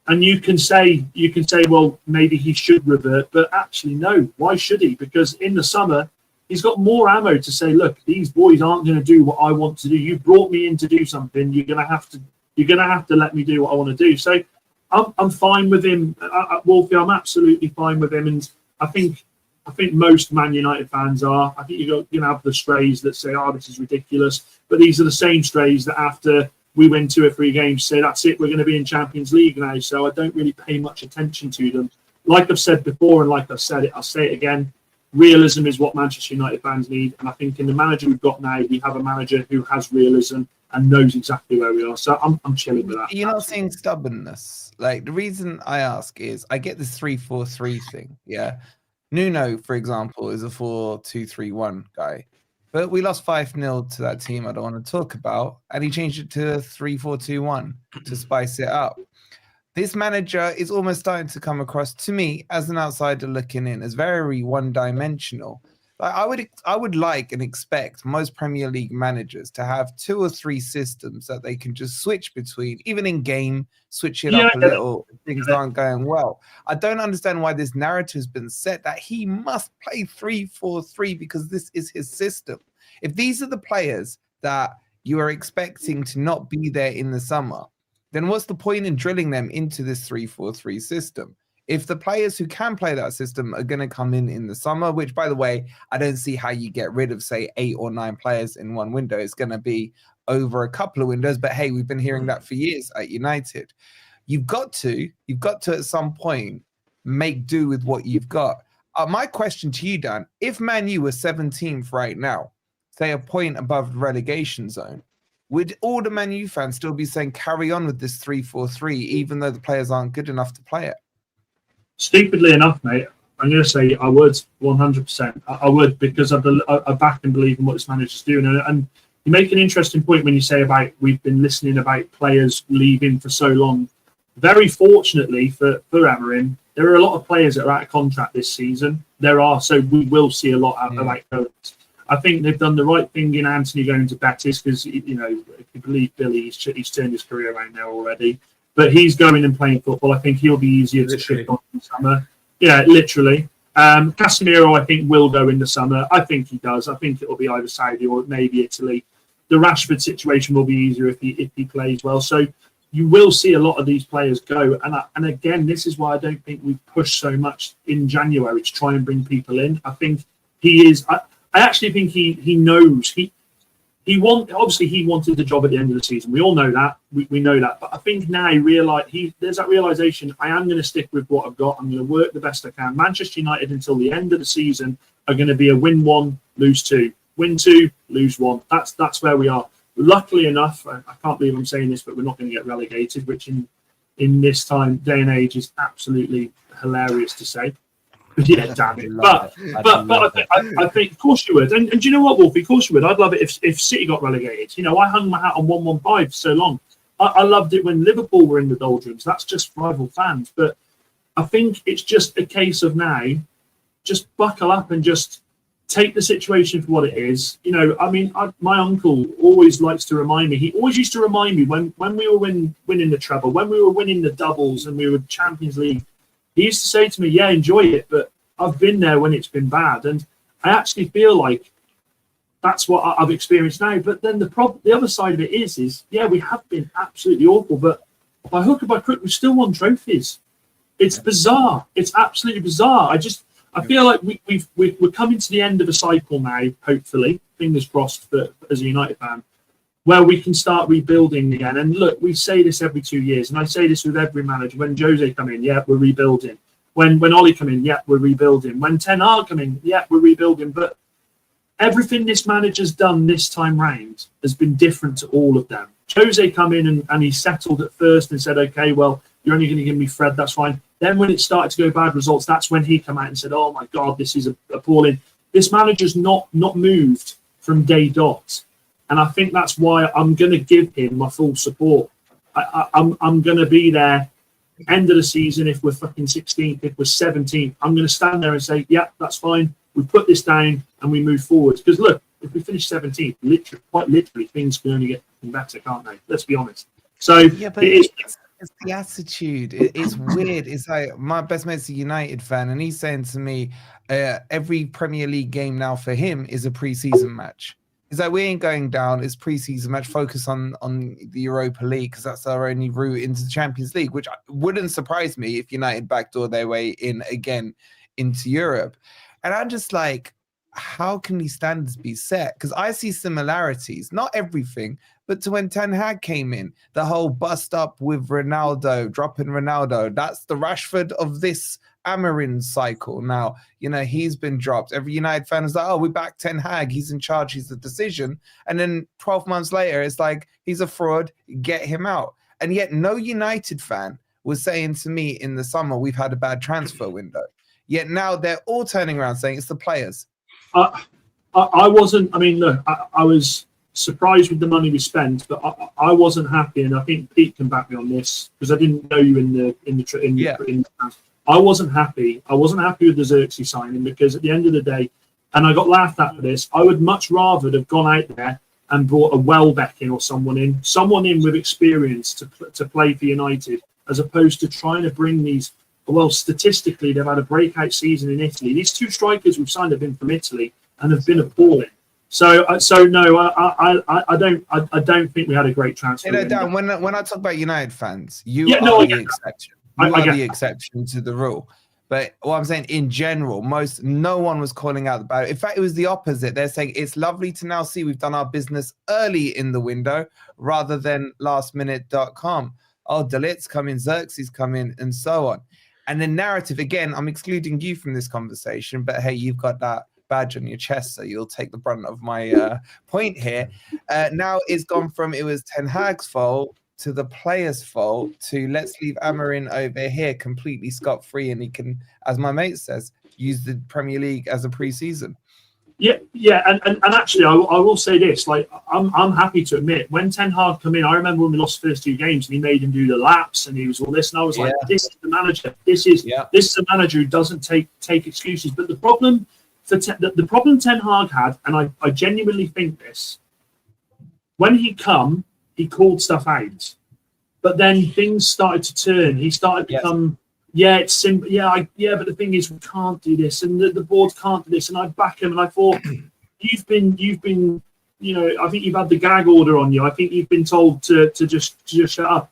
And you can say, well, maybe he should revert, but actually, no. Why should he? Because in the summer, he's got more ammo to say, look, these boys aren't going to do what I want to do. You brought me in to do something. You're going to have to let me do what I want to do. So I'm fine with him. Wolfie, I'm absolutely fine with him. And I think most Man United fans are. I think you're going to have the strays that say, oh, this is ridiculous. But these are the same strays that after we win 2 or 3 games say, that's it, we're going to be in Champions League now. So I don't really pay much attention to them. Like I've said before, and like I've said it, I'll say it again. Realism is what Manchester United fans need. And I think in the manager we've got now, we have a manager who has realism and knows exactly where we are. So I'm chilling with that. You're not seeing stubbornness. Like, the reason I ask is I get this 3-4-3 thing. Yeah. Nuno, for example, is a 4-2-3-1 guy. But we lost 5-0 to that team I don't want to talk about. And he changed it to 3-4-2-1 to spice it up. this manager is almost starting to come across to me as an outsider looking in as very one-dimensional. Like I would like and expect most Premier League managers to have 2 or 3 systems that they can just switch between, even in game, switch it up a little if things aren't going well. I don't understand why this narrative has been set that he must play 3-4-3 because this is his system. If these are the players that you are expecting to not be there in the summer, then what's the point in drilling them into this 3-4-3 system? If the players who can play that system are going to come in the summer, which, by the way, I don't see how you get rid of, say, 8 or 9 players in one window. It's going to be over a couple of windows. But hey, we've been hearing that for years at United. You've got to at some point make do with what you've got. My question to you, Dan, if Man U were 17th right now, say a point above the relegation zone, would all the Man U fans still be saying carry on with this 3-4-3, even though the players aren't good enough to play it? Stupidly enough, mate, I'm going to say I would 100%. I would, because I back and believe in what this manager's doing. And you make an interesting point when you say about we've been listening about players leaving for so long. Very fortunately for Amorim, there are a lot of players that are out of contract this season. There are, so we will see a lot of outgoings. I think they've done the right thing in Anthony going to Betis because, you know, if you believe Billy, he's turned his career around now already. But he's going and playing football. I think he'll be easier to shift on in the summer. Yeah, literally. Casemiro, I think, will go in the summer. I think he does. I think it'll be either Saudi or maybe Italy. The Rashford situation will be easier if he plays well. So you will see a lot of these players go. And again, this is why I don't think we've pushed so much in January to try and bring people in. I think he is. I actually think he knows he wanted the job at the end of the season. We all know that. We know that. But I think now there's that realization. I am going to stick with what I've got. I'm going to work the best I can. Manchester United until the end of the season are going to be a win 1, lose 2, win 2, lose 1. That's where we are. Luckily enough, I can't believe I'm saying this, but we're not going to get relegated, which in this day and age is absolutely hilarious to say. Yeah, damn it. But I think, of course you would. And do you know what, Wolfie? Of course you would. I'd love it if City got relegated. You know, I hung my hat on 115 for so long. I loved it when Liverpool were in the doldrums. That's just rival fans. But I think it's just a case of now, just buckle up and just take the situation for what it is. You know, I mean, my uncle always likes to remind me. He always used to remind me when we were winning the treble, when we were winning the doubles and we were Champions League, he used to say to me, yeah, enjoy it, but I've been there when it's been bad. And I actually feel like that's what I've experienced now. But then the other side of it is, yeah, we have been absolutely awful, but by hook or by crook, we've still won trophies. It's bizarre. It's absolutely bizarre. I feel like we're coming to the end of a cycle now, hopefully, fingers crossed as a United fan, where we can start rebuilding again. And look, we say this every 2 years, and I say this with every manager. When Jose come in, yeah, we're rebuilding. When Oli come in, yeah, we're rebuilding. When Ten Hag come in, yeah, we're rebuilding. But everything this manager's done this time round has been different to all of them. Jose come in and he settled at first and said, okay, well, you're only going to give me Fred, that's fine. Then when it started to go bad results, that's when he came out and said, oh my God, this is appalling. This manager's not moved from day dot. And I think that's why I'm going to give him my full support. I'm going to be there end of the season if we're fucking 16th, if we're 17th. I'm going to stand there and say, yeah, that's fine. We put this down and we move forward. Because look, if we finish 17th, quite literally, things can only get better, can't they? Let's be honest. So yeah, but it's the attitude. It's weird. It's like my best mate's a United fan, and he's saying to me, every Premier League game now for him is a pre-season match. He's like, we ain't going down. It's pre-season match. Focus on the Europa League because that's our only route into the Champions League, which wouldn't surprise me if United backdoor their way in again into Europe. And I'm just like, how can these standards be set? Because I see similarities, not everything, but to when Ten Hag came in, the whole bust up with Ronaldo, dropping Ronaldo. That's the Rashford of this Amorim cycle. Now, you know, he's been dropped. Every United fan is like, oh, we back Ten Hag. He's in charge. He's the decision. And then 12 months later, it's like, he's a fraud. Get him out. And yet no United fan was saying to me in the summer, we've had a bad transfer window. Yet now they're all turning around saying it's the players. I wasn't. I mean, look, I was surprised with the money we spent, but I wasn't happy, and I think Pete can back me on this because I didn't know you I wasn't happy. I wasn't happy with the Xerxes signing because at the end of the day, and I got laughed at for this, I would much rather have gone out there and brought a Welbeck in or someone in with experience to play for United, as opposed to trying to bring these. Well, statistically, they've had a breakout season in Italy. These two strikers we've signed have been from Italy and have been appalling. So no, I don't think we had a great transfer. Dan, when I talk about United fans, you are the exception. You are the exception to the rule. But what I'm saying, in general, no one was calling out about it. In fact, it was the opposite. They're saying it's lovely to now see we've done our business early in the window rather than lastminute.com. Oh, Delit's coming, Xerxes coming, and so on. And the narrative, again, I'm excluding you from this conversation, but hey, you've got that badge on your chest, so you'll take the brunt of my point here. Now it's gone from it was Ten Hag's fault to the player's fault to let's leave Amorim over here completely scot-free, and he can, as my mate says, use the Premier League as a pre-season. Yeah, and actually, I will say this: like, I'm happy to admit when Ten Hag come in, I remember when we lost the first 2 games, and he made him do the laps, and he was all this, and I was like, this is the manager. This is a manager who doesn't take excuses. But the problem the problem Ten Hag had, and I genuinely think this, when he called stuff out, but then things started to turn. He started to become. Yeah, it's simple. But the thing is, we can't do this, and the board can't do this. And I back him, and I thought, you've been, I think you've had the gag order on you. I think you've been told to just shut up.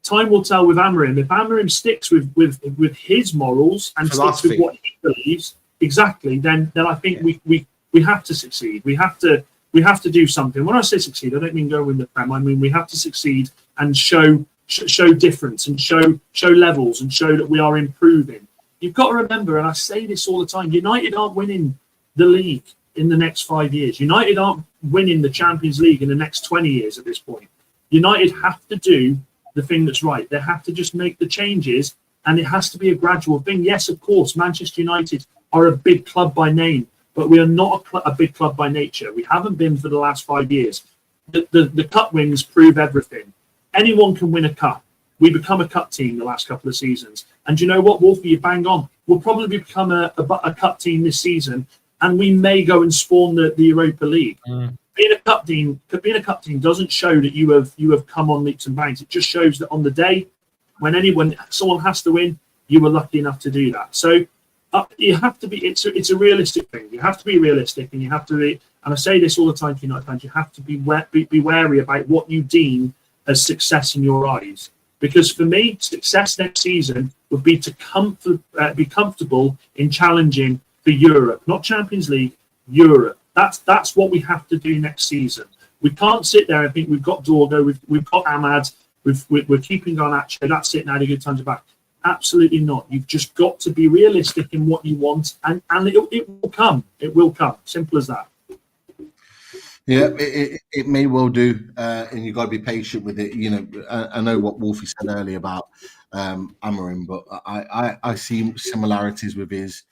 Time will tell with Amorim. If Amorim sticks with his morals and sticks with what he believes, exactly, then I think we have to succeed. We have to do something. When I say succeed, I don't mean go win the Prem. I mean we have to succeed and show difference and show levels and show that we are improving. You've got to remember, and I say this all the time, United aren't winning the league in the next 5 years. United aren't winning the Champions League in the next 20 years at this point. United have to do the thing that's right. They have to just make the changes, and it has to be a gradual thing. Yes, of course, Manchester United are a big club by name, but we are not a big club by nature. We haven't been for the last 5 years. The cup wins prove everything. Anyone can win a cup. We become a cup team the last couple of seasons. And you know what, Wolfie, you bang on. We'll probably become a cup team this season, and we may go and spawn the Europa League. Being a cup team doesn't show that you have come on leaps and bounds. It just shows that on the day when someone has to win, you were lucky enough to do that. So you have to be. It's a realistic thing. You have to be realistic, and you have to be. And I say this all the time to United fans. You have to be wary about what you deem as success in your eyes, because for me, success next season would be to be comfortable in challenging for Europe, not Champions League, Europe. That's what we have to do next season. We can't sit there and think we've got Dorgo, we've got Ahmad, we're keeping Garnacho. That's it now. The good times are back. Absolutely not. You've just got to be realistic in what you want, and it will come. It will come. Simple as that. Yeah, it may well do, and you've got to be patient with it. I know what Wolfie said earlier about Amorim, but I see similarities with his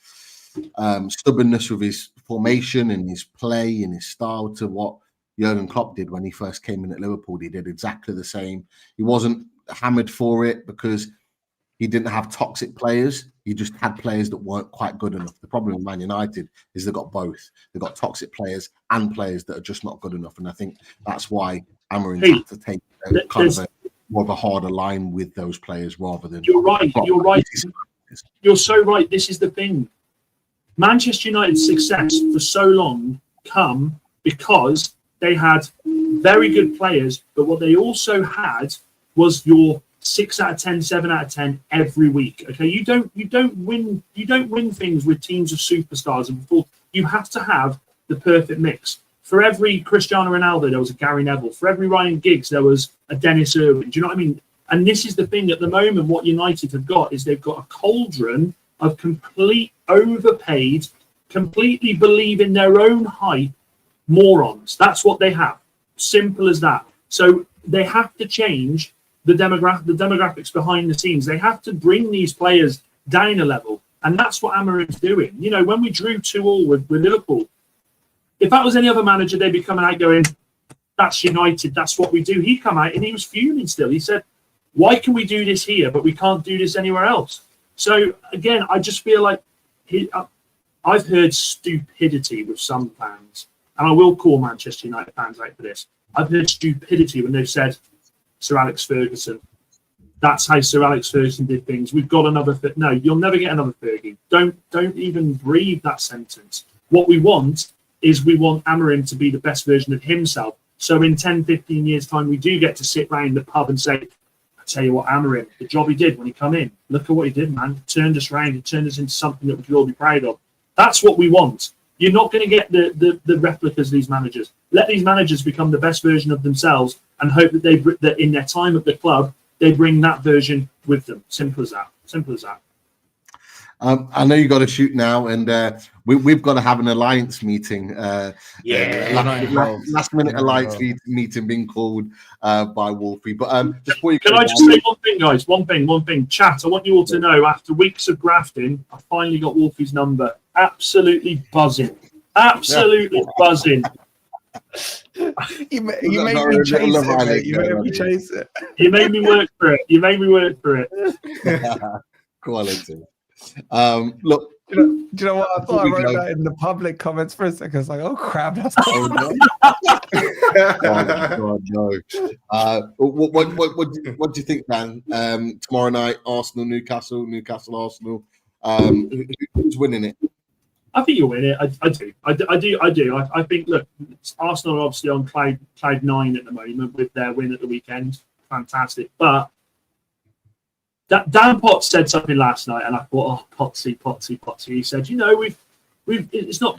stubbornness with his formation and his play and his style to what Jurgen Klopp did when he first came in at Liverpool. He did exactly the same. He wasn't hammered for it because he didn't have toxic players. He just had players that weren't quite good enough. The problem with Man United is they've got both. They've got toxic players and players that are just not good enough. And I think that's why Amorim had to take more of a harder line with those players rather than... You're right. You're so right. This is the thing. Manchester United's success for so long come because they had very good players, but what they also had was your 6 out of 10, 7 out of 10 every week. Okay, you don't win things with teams of superstars. And you have to have the perfect mix. For every Cristiano Ronaldo, there was a Gary Neville. For every Ryan Giggs, there was a Dennis Irwin. Do you know what I mean? And this is the thing at the moment. What United have got is they've got a cauldron of complete overpaid, completely believe in their own hype morons. That's what they have. Simple as that. So they have to change the demographics behind the scenes. They have to bring these players down a level, and that's what Amorim's doing. When we drew 2-2 with Liverpool, if that was any other manager, they'd be coming out going, That's United. That's what we do. He come out and he was fuming still. He said, why can we do this here, but we can't do this anywhere else? So again, I just feel like I've heard stupidity with some fans, and I will call Manchester United fans out for this. I've heard stupidity when they've said, Sir Alex Ferguson, that's how Sir Alex Ferguson did things. We've got another. No, you'll never get another Fergie. Don't even breathe that sentence. What we want is we want Amorim to be the best version of himself. So in 10, 15 years' time, we do get to sit round the pub and say, I tell you what, Amorim, the job he did when he come in, look at what he did, man. He turned us round. He turned us into something that we could all be proud of. That's what we want. You're not going to get the replicas of these managers. Let these managers become the best version of themselves and hope that that in their time at the club, they bring that version with them. Simple as that. Simple as that. I know you got to shoot now, and we've got to have an alliance meeting. Last minute alliance meeting being called by Wolfie. But before you can I just say one thing, guys? One thing. Chat. I want you all to know. After weeks of grafting, I finally got Wolfie's number. Absolutely buzzing. Absolutely buzzing. You made me chase it, mate. You made me chase it. You made me work for it. Quality. Look, do you know what? I thought I wrote that in the public comments for a second. I was like, oh crap, that's oh, no. What do you think, Dan? Tomorrow night, Arsenal, Newcastle, Arsenal. Who's winning it? I think you'll win it. I do. I think, look, Arsenal are obviously on cloud 9 at the moment with their win at the weekend. Fantastic. But Dan Potts said something last night, and I thought, oh, Potsy. He said, you know, it's not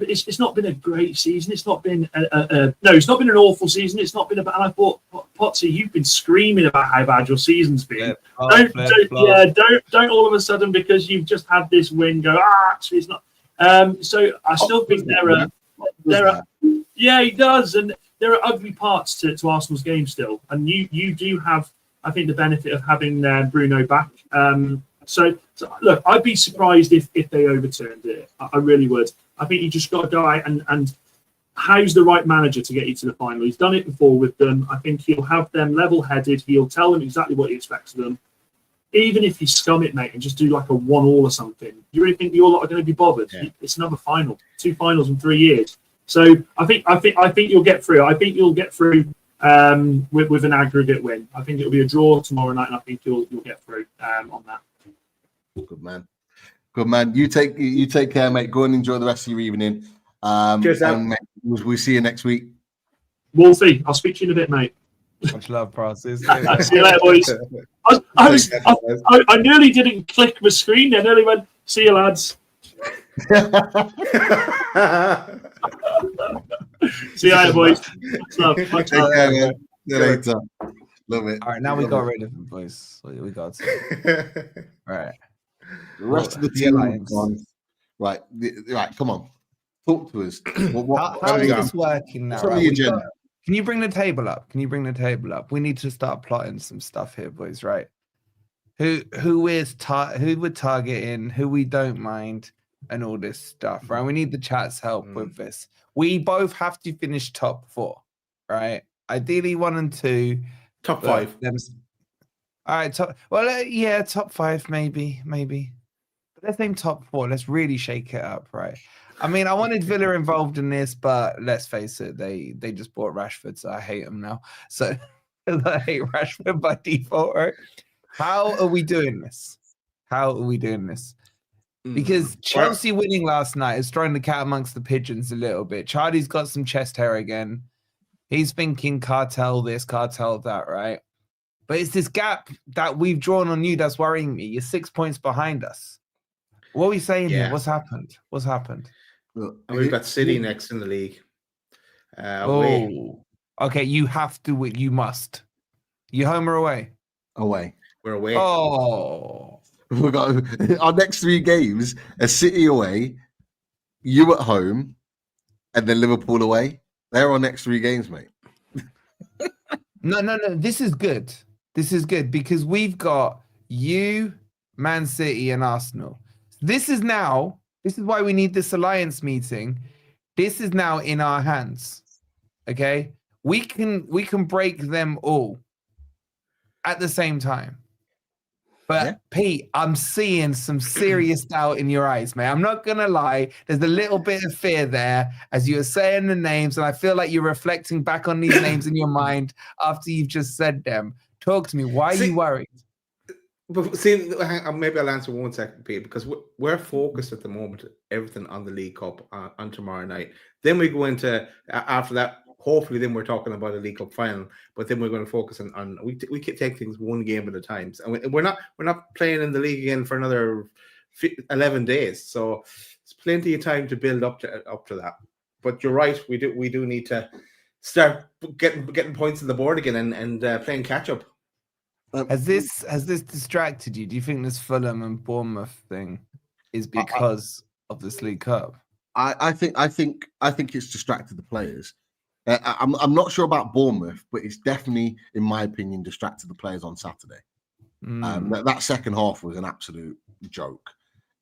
been a great season. It's not been it's not been an awful season. It's not been and I thought, Potsy, you've been screaming about how bad your season's been. Don't all of a sudden, because you've just had this win, go, actually it's not. So I still think there are yeah, he does, and there are ugly parts to Arsenal's game still, and you do have, I think, the benefit of having Bruno back. So look, I'd be surprised if they overturned it. I really would. I think you just got to go out and how's the right manager to get you to the final? He's done it before with them. I think he'll have them level-headed. He'll tell them exactly what he expects of them. Even if you scum it, mate, and just do like a 1-1 or something, you really think you all are going to be bothered? Yeah. It's another final, 2 finals in 3 years. So I think you'll get through. I think you'll get through with an aggregate win. I think it'll be a draw tomorrow night, and I think you'll get through on that. Good man. You take care, mate. Go and enjoy the rest of your evening. Cheers, mate, we'll see you next week. Wolfie, I'll speak to you in a bit, mate. Much love, Francis. See you later, boys. I nearly didn't click my screen. I nearly went, see you, lads. See you later, boys. Much love. Much love. See you later. Love it. All right, now we got rid of him, boys. We got to. All right. The rest of the team is gone. Right. Come on. Talk to us. How is this working now? Right? Can you bring the table up? We need to start plotting some stuff here, boys. Right? Who we're targeting, who we don't mind, and all this stuff. Right? We need the chat's help with this. We both have to finish top 4. Right? Ideally 1 and 2. Top 5. All right. Top 5 maybe. But let's aim top 4. Let's really shake it up, right? I mean, I wanted Villa involved in this, but let's face it, they just bought Rashford, so I hate them now. So I hate Rashford by default, right? How are we doing this? Because Chelsea winning last night is throwing the cat amongst the pigeons a little bit. Charlie's got some chest hair again. He's thinking cartel this, cartel that, right? But it's this gap that we've drawn on you that's worrying me. You're 6 points behind us. What are we saying here? What's happened? And we've got City next in the league. Okay. You have to win. You must. You home or away? Away. We're away. Oh. We've got our next 3 games are City away, you at home, and then Liverpool away. They're our next 3 games, mate. No. This is good. Because we've got you, Man City, and Arsenal. This is why we need this alliance meeting. This is now in our hands. Okay? we can break them all at the same time. But Yeah. Pete, I'm seeing some serious doubt in your eyes, mate. I'm not gonna lie. There's a little bit of fear there as you're saying the names, and I feel like you're reflecting back on these names in your mind after you've just said them. Talk to me. Why are you worried? But see, maybe I'll answer 1 second, Pete, because we're focused at the moment, everything on the League Cup on tomorrow night. Then we go into after that. Hopefully, then we're talking about a League Cup final. But then we're going to focus on we can take things one game at a time, and we're not playing in the league again for another 11 days. So it's plenty of time to build up to that. But you're right, we do need to start getting points on the board again and playing catch up. Has this distracted you? Do you think this Fulham and Bournemouth thing is because of this League Cup? I think it's distracted the players. I'm not sure about Bournemouth, but it's definitely, in my opinion, distracted the players on Saturday. That second half was an absolute joke.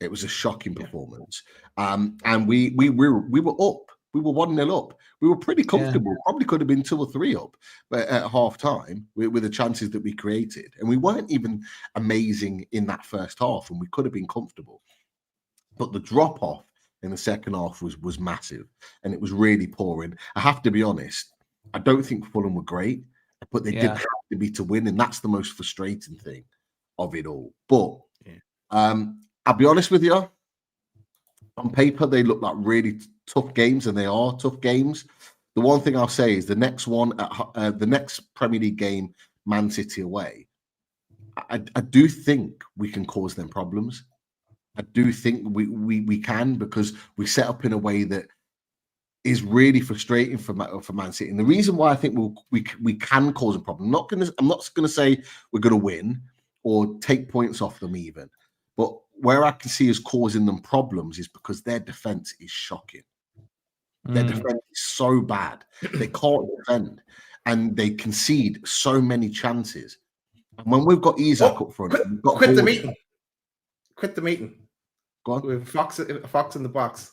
It was a shocking performance, and we were up. We were 1-0 up. We were pretty comfortable. Yeah. Probably could have been 2 or 3 up, but at half time with the chances that we created, and we weren't even amazing in that first half, and we could have been comfortable. But the drop off in the second half was massive, and it was really pouring. I have to be honest. I don't think Fulham were great, but they did have to be to win, and that's the most frustrating thing of it all. But I'll be honest with you. On paper, they look like really tough games, and they are tough games. The one thing I'll say is the next one, the next Premier League game, Man City away, I do think we can cause them problems. I do think we can, because we set up in a way that is really frustrating for Man City. And the reason why I think we can cause a problem, I'm not gonna say we're gonna win or take points off them even, but where I can see us causing them problems is because their defense is shocking. Their defense is so bad. They can't defend, and they concede so many chances. And when we've got Isak up front, we've got quit the meeting. Quit the meeting. Go on. We have Fox in the box.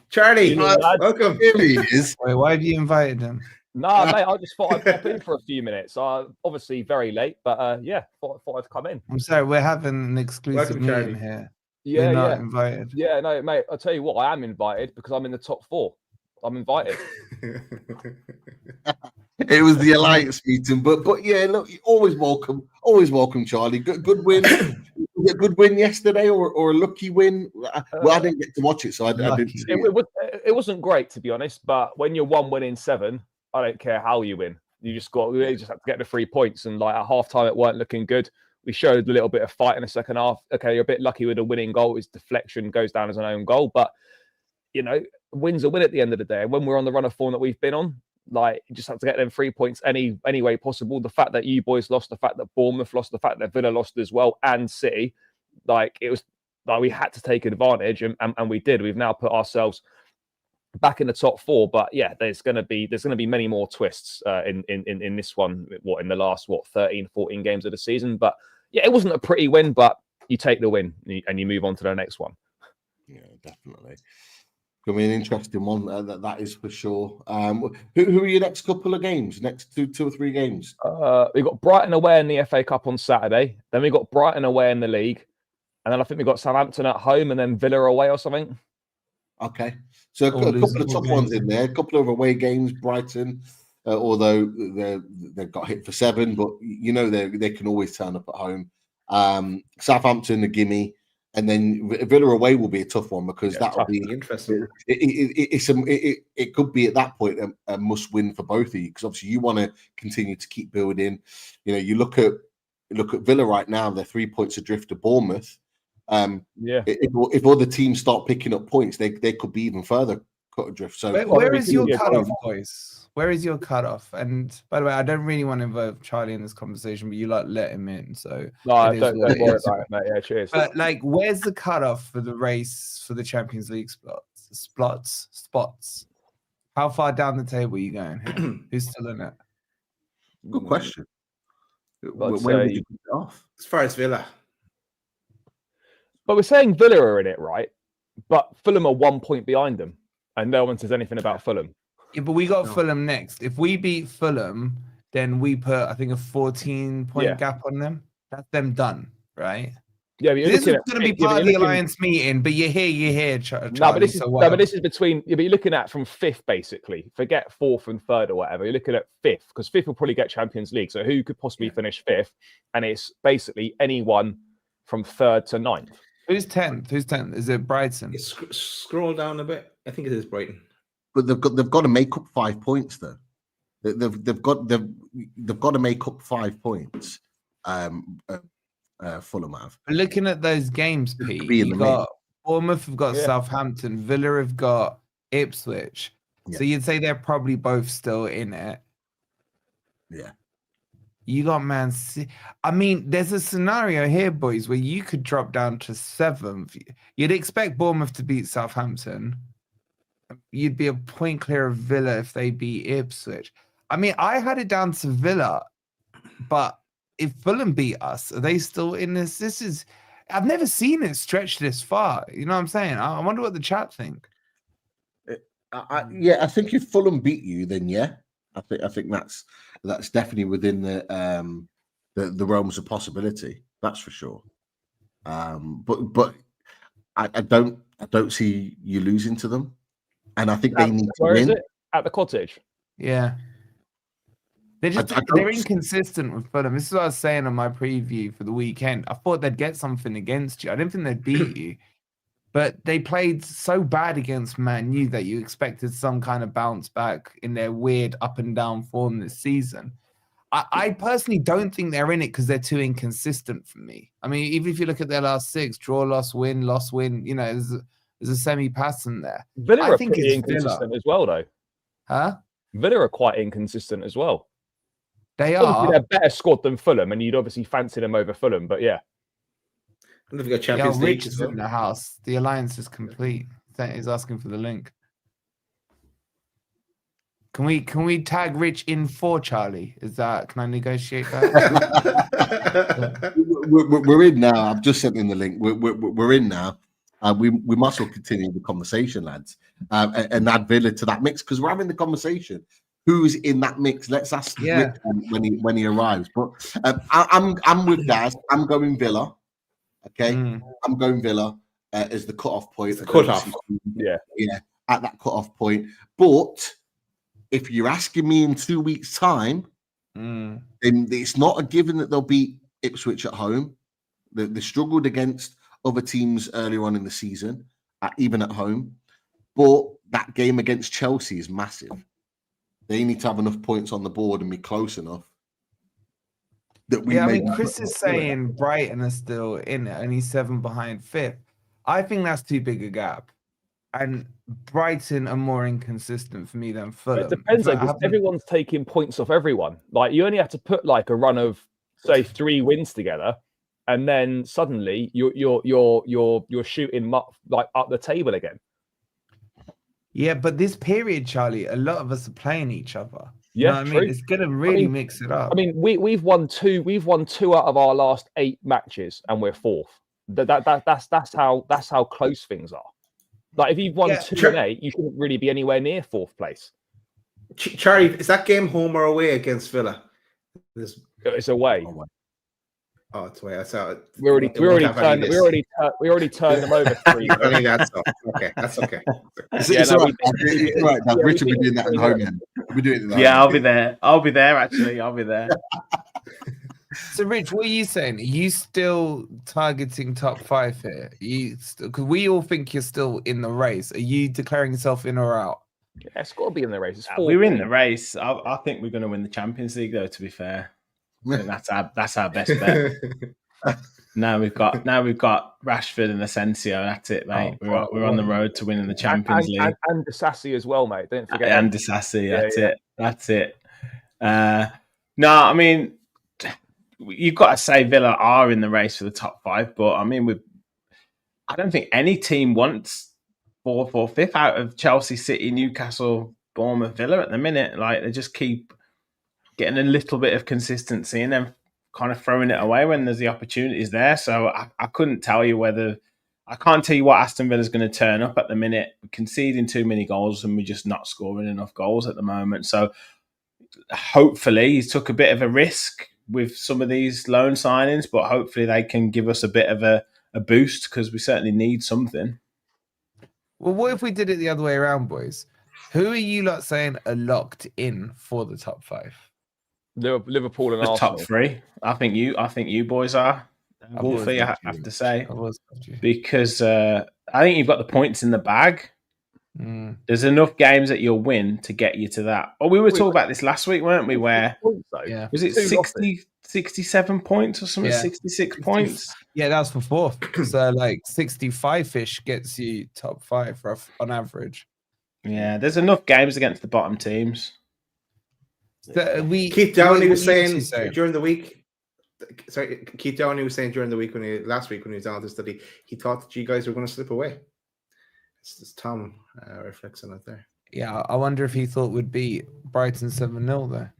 Charlie, welcome. Here he is. Wait, why have you invited him? No, mate, I just thought I'd pop in for a few minutes. Obviously very late, but thought I'd come in. I'm sorry, we're having an exclusive meeting Charlie. here. Yeah, You're not invited. Yeah, no, mate, I'll tell you what, I am invited because I'm in the top 4. I'm invited. It was the Alliance meeting, but yeah, look, always welcome, Charlie. Good win. Was it a good win yesterday, or a lucky win? Well, I didn't get to watch it, so I didn't see it. It wasn't great, to be honest, but when you're 1 win in 7, I don't care how you win. You just have to get the 3 points, and like at half time, it weren't looking good. We showed a little bit of fight in the second half. Okay, you're a bit lucky with a winning goal. His deflection goes down as an own goal, but win's a win at the end of the day. And when we're on the run of form that we've been on, like, you just have to get them 3 points any way possible. The fact that you boys lost, the fact that Bournemouth lost, the fact that Villa lost as well, and City, like, it was like we had to take advantage, and we did. We've now put ourselves back in the top 4, but yeah, there's going to be many more twists in this one. In the last 13, 14 games of the season, but yeah, it wasn't a pretty win, but you take the win and you move on to the next one. Yeah, definitely. Gonna be an interesting one. That is for sure. Who are your next couple of games? Next two or 3 games? We got Brighton away in the FA Cup on Saturday. Then we got Brighton away in the league, and then I think we got Southampton at home, and then Villa away or something. Okay, so a couple of tough ones in there. A couple of away games. Brighton, although they've got hit for 7, but they can always turn up at home. Southampton, a gimme. And then Villa away will be a tough one, because that'll be interesting. It could be at that point a must win for both of you, because obviously you want to continue to keep building. You look at Villa right now; they're 3 points adrift to Bournemouth. If other teams start picking up points, they could be even further cut adrift. So where is your cutoff, boys? Where is your cutoff? And by the way, I don't really want to involve Charlie in this conversation, but you let him in. So no, don't worry about it, mate. Yeah, cheers. But like, where's the cutoff for the race for the Champions League spots? How far down the table are you going here? Who's still in it? Good question. Where would you put it off? As far as Villa. But we're saying Villa are in it, right? But Fulham are 1 point behind them, and no one says anything about Fulham. Yeah, but we got No. Fulham next. If we beat Fulham, then we put, I think, a 14-point Yeah. gap on them. That's them done, right? Yeah, but you're This is looking at going to be yeah, but part of you're the looking- alliance meeting, but you're here, Charlie. No, but this is so no, but this is between. Yeah, but you're looking at from fifth basically. Forget fourth and third or whatever. You're looking at fifth because fifth will probably get Champions League. So who could possibly finish fifth? And it's basically anyone from third to ninth. Who's 10th? Who's 10th? Is it Brighton? Scroll down a bit. I think it is Brighton. But they've got to make up 5 points though. They've got to make up 5 points. Fulham have. But looking at those games, Pete, be in you the got Bournemouth have got Yeah. Southampton, Villa have got Ipswich. Yeah. So you'd say they're probably both still in it. Yeah. You got Man City. I mean, there's a scenario here, boys, where you could drop down to 7th. You'd expect Bournemouth to beat Southampton. You'd be a point clear of Villa if they beat Ipswich. I mean, I had it down to Villa, but if Fulham beat us, are they still in this? This is, I've never seen it stretch this far. You know what I'm saying? I wonder what the chat think. I think if Fulham beat you, then yeah, I think that's definitely within the realms of possibility. That's for sure. But I don't see you losing to them, and I think they need to Where is win. it? At the Cottage. Yeah. They're inconsistent with Fulham. This is what I was saying on my preview for the weekend. I thought they'd get something against you. I didn't think they'd beat you. But they played so bad against Man U that you expected some kind of bounce back in their weird up and down form this season. I personally don't think they're in it because they're too inconsistent for me. I mean, even if you look at their last 6, draw, loss, win, you know, there's a semi-pattern there. Villa I are think pretty it's inconsistent Villa. as well, though. Huh? Villa are quite inconsistent as well. They Obviously, are. they're better squad than Fulham, and you'd obviously fancy them over Fulham. But yeah, And they've got Yeah, Champions League Rich as is well. in the house. The alliance is complete. He's asking for the link. Can we tag Rich in for Charlie? Can I negotiate that? We're in now. I've just sent in the link. We're in now. We must well continue the conversation, lads, and add Villa to that mix because we're having the conversation. Who's in that mix? Let's ask Yeah. Rich when he arrives. But I'm with Daz. I'm going Villa. Okay, I'm going Villa as the cut-off point. Cut-off. Yeah. At that cut-off point. But if you're asking me in 2 weeks' time, then it's not a given that they'll beat Ipswich at home. They struggled against other teams earlier on in the season, even at home. But that game against Chelsea is massive. They need to have enough points on the board and be close enough that we. Yeah, I mean, Chris is saying Brighton are still in it, only 7 behind 5th. I think that's too big a gap, and Brighton are more inconsistent for me than Fulham. it depends because everyone's taking points off everyone. Like you only have to put like a run of say 3 wins together, and then suddenly you're shooting like up the table again. Yeah, but this period, Charlie, a lot of us are playing each other. Yeah, You know what I mean, it's gonna really mix it up. I mean, we've won 2 out of our last 8 matches, and we're 4th. That's how close things are. Like if you've won 2 and 8, you shouldn't really be anywhere near 4th place. Charlie, is that game home or away against Villa? It's away. Oh, it's away. I saw it. We already turned them over 3. I think that's okay. That's okay. It's all right. It's all right. Richard, we're doing that at home. Then we're doing it. Yeah, I'll be there. I'll be there. Actually, I'll be there. So, Rich, what are you saying? Are you still targeting top 5 here? Because we all think you're still in the race. Are you declaring yourself in or out? Yeah, it's got to be in the race. It's 4 We're in the race. I think we're going to win the Champions League, though. To be fair, I think that's our best bet. Now we've got Rashford and Asensio. That's it, mate. We're on the road to winning the Champions League. And Disassi as well, mate. Don't forget. And Disassi. That's it. No, I mean, you've got to say Villa are in the race for the top 5, but I mean, I don't think any team wants 4th or 5th out of Chelsea, City, Newcastle, Bournemouth, Villa at the minute. Like they just keep getting a little bit of consistency and then kind of throwing it away when there's the opportunities there. So I couldn't tell you whether I can't tell you what Aston Villa's going to turn up at the minute. We're conceding too many goals and we're just not scoring enough goals at the moment. So hopefully he's took a bit of a risk with some of these loan signings, but hopefully they can give us a bit of a boost because we certainly need something. Well, what if we did it the other way around, boys? Who are you lot saying are locked in for the top 5? Liverpool and The Arsenal. top 3. I think you boys are. Wolfie, I have to say. Because I think you've got the points in the bag. There's enough games that you'll win to get you to that. Oh, we were talking about this last week, weren't we? Where was it 67 points or something? 66 points? Yeah, that was for 4th. So like 65-ish gets you top 5 on average. Yeah, there's enough games against the bottom teams. So Keith Downey was saying during the week. Sorry, Keith Downey was saying during the week last week when he was on the study, he thought that you guys were going to slip away. It's Tom reflects on it there. Yeah, I wonder if he thought would be Brighton 7-0 there.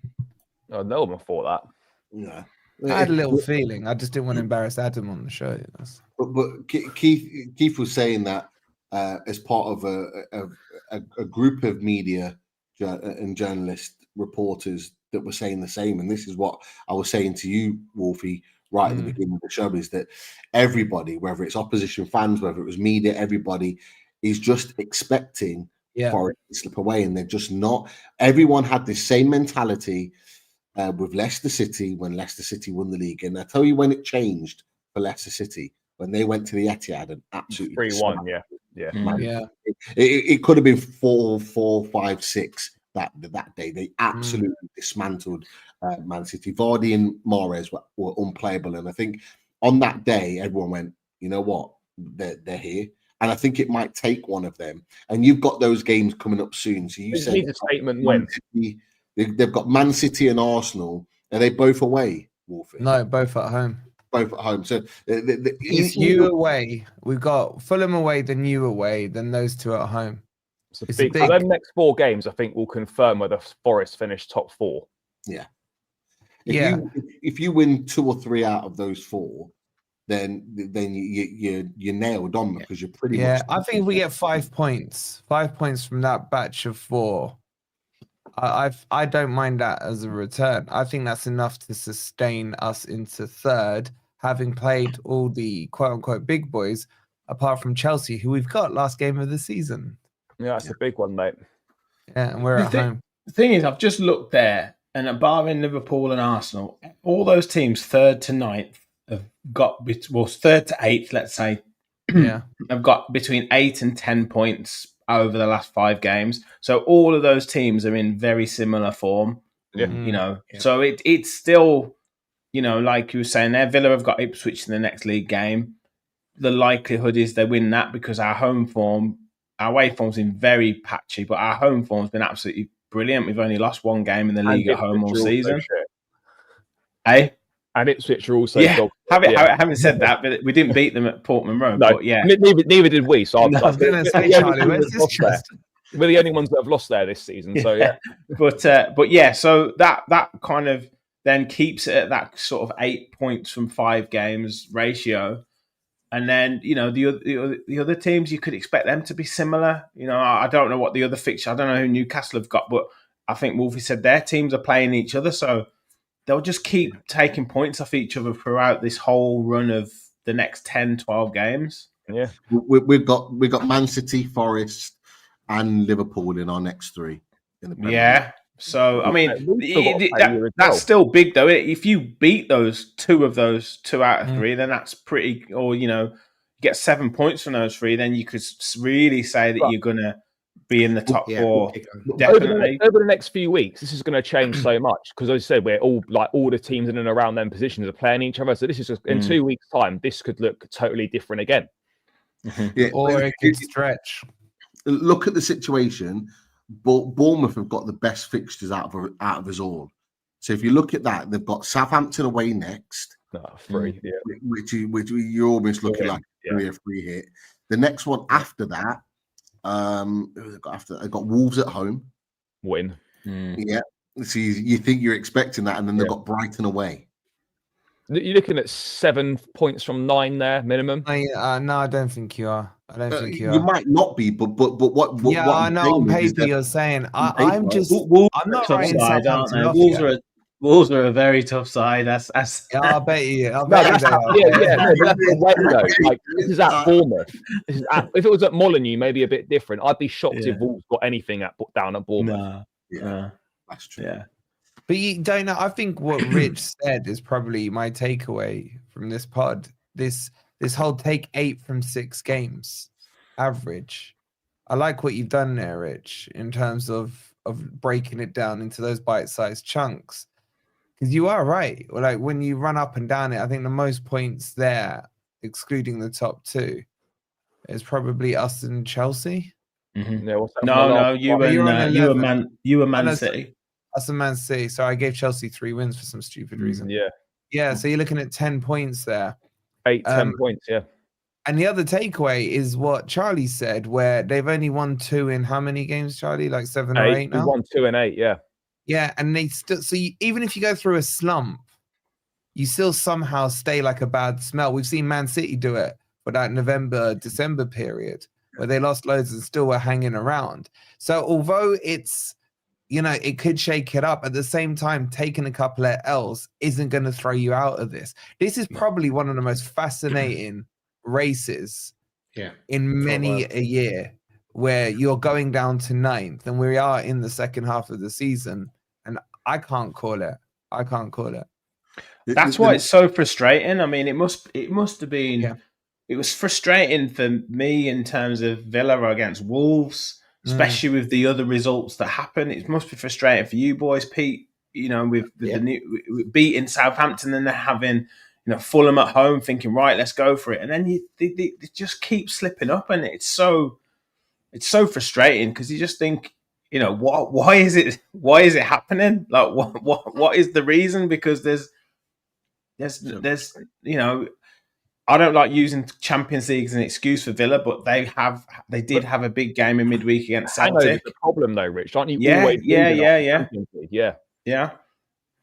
Oh, no one thought that. Yeah, I had a little feeling. I just didn't want to embarrass Adam on the show. But Keith was saying that as part of a group of media and journalist reporters that were saying the same. And this is what I was saying to you, Wolfie, right at the beginning of the show, is that everybody, whether it's opposition fans, whether it was media, everybody is just expecting for it to slip away. And they're just not. Everyone had this same mentality with Leicester City when Leicester City won the league. And I tell you when it changed for Leicester City, when they went to the Etihad and absolutely 3-1, It could have been 4-5-6 that day. They absolutely dismantled Man City. Vardy and Mahrez were unplayable, and I think on that day everyone went, you know what, they're here. And I think it might take one of them. And you've got those games coming up soon. So you said a statement win. They've got Man City and Arsenal. Are they both away, Wolfie? No, both at home. Both at home. So if you away, we've got Fulham away, then you away, then those two at home. It's big. So them next 4 games, I think, will confirm whether Forest finish top 4. Yeah. If you win 2 or 3 out of those 4, then you're nailed on because you're pretty much. I think if we get 5 points from that batch of 4, I don't mind that as a return. I think that's enough to sustain us into 3rd, having played all the quote unquote big boys, apart from Chelsea, who we've got last game of the season. Yeah, that's a big one, mate. Yeah, and we're at home. The thing is, I've just looked there, and barring Liverpool and Arsenal, all those teams 3rd to 9th have got 3rd to 8th, let's say. Have got between 8 and 10 points over the last 5 games. So all of those teams are in very similar form. So it's still, like you were saying there, Villa have got Ipswich in the next league game. The likelihood is they win that because our away form's been very patchy, but our home form's been absolutely brilliant. We've only lost 1 game in the league at home all season. And Ipswich are also Having said that, but we didn't beat them at Portman Road. No, but yeah, neither did we. So I was going to say, Charlie, where's this trust? We're the only ones that have lost there this season. So but yeah, so that kind of then keeps it at that sort of 8 points from 5 games ratio. And then, the other teams, you could expect them to be similar. I don't know what the other fixture, I don't know who Newcastle have got, but I think Wolfie said their teams are playing each other. So they'll just keep taking points off each other throughout this whole run of the next 10, 12 games. Yeah. We've got Man City, Forest, and Liverpool in our next 3 in the Premier League. So, I mean, that's still big, though. If you beat those 2 of those 2 out of 3, then that's pretty, or, you get 7 points from those 3, then you could really say that you're going to be in the top 4. Definitely. Over the next few weeks, this is going to change so much because, as I said, we're all the teams in and around them positions are playing each other. So this is just, in 2 weeks' time, this could look totally different again. Or it could stretch. Look at the situation. Bournemouth have got the best fixtures out of us all. So if you look at that, they've got Southampton away next, 3, which you're almost looking like a free hit. The next one after that, they've got Wolves at home, win. Yeah, so you think you're expecting that, and then they've got Brighton away. You're looking at 7 points from 9 there minimum. No, I don't think you are. I don't think you You are. might not be, but what? Yeah, what I I'm know on saying is paper that you're saying. on I'm paper, just. Wolves I'm are a not tough writing side, aren't Southampton they? off yet. Wolves are a very tough side. That's Yeah, I'll bet you. I'll No, bet you that's they are. yeah. No, but that's the way though. Like this is at Uh, Bournemouth. This is if it was at Molineux, maybe a bit different. I'd be shocked Yeah. if Wolves got anything down at Bournemouth. no, yeah, that's true. yeah. But you don't know. I think what Rich said is probably my takeaway from this pod. This whole take 8 from 6 games average. I like what you've done there, Rich, in terms of breaking it down into those bite-sized chunks. Because you are right. Like when you run up and down it, I think the most points there, excluding the top 2, is probably us and Chelsea. Mhm. Yeah, what's that No, from the no, last you one? You're on and 11. you were Man no, City. Us and Man City. So I gave Chelsea 3 wins for some stupid reason. Yeah, Yeah, so you're looking at 10 points there. 10 points. Yeah, And the other takeaway is what Charlie said, where they've only won 2 in how many games, Charlie? Like 7 or 8 we now? won 2 and 8. Yeah, Yeah, and they still. So even if you go through a slump, you still somehow stay like a bad smell. We've seen Man City do it for that November, December period where they lost loads and still were hanging around. So although it's, it could shake it up, at the same time, taking a couple of L's isn't going to throw you out of this. This is probably one of the most fascinating races in many a year, where you're going down to 9th and we are in the second half of the season, and I can't call it. That's why it's so frustrating. I mean, it must have been. Yeah. It was frustrating for me in terms of Villa against Wolves, especially with the other results that happened. It must be frustrating for you boys, Pete. With the beating Southampton and then having Fulham at home, thinking right, let's go for it, and then they just keep slipping up, and it's so frustrating because you just think, why is it happening? Like what is the reason? Because there's I don't like using Champions League as an excuse for Villa, but they did have a big game in midweek against Celtic. the problem though, Rich. Aren't you? Yeah. Yeah.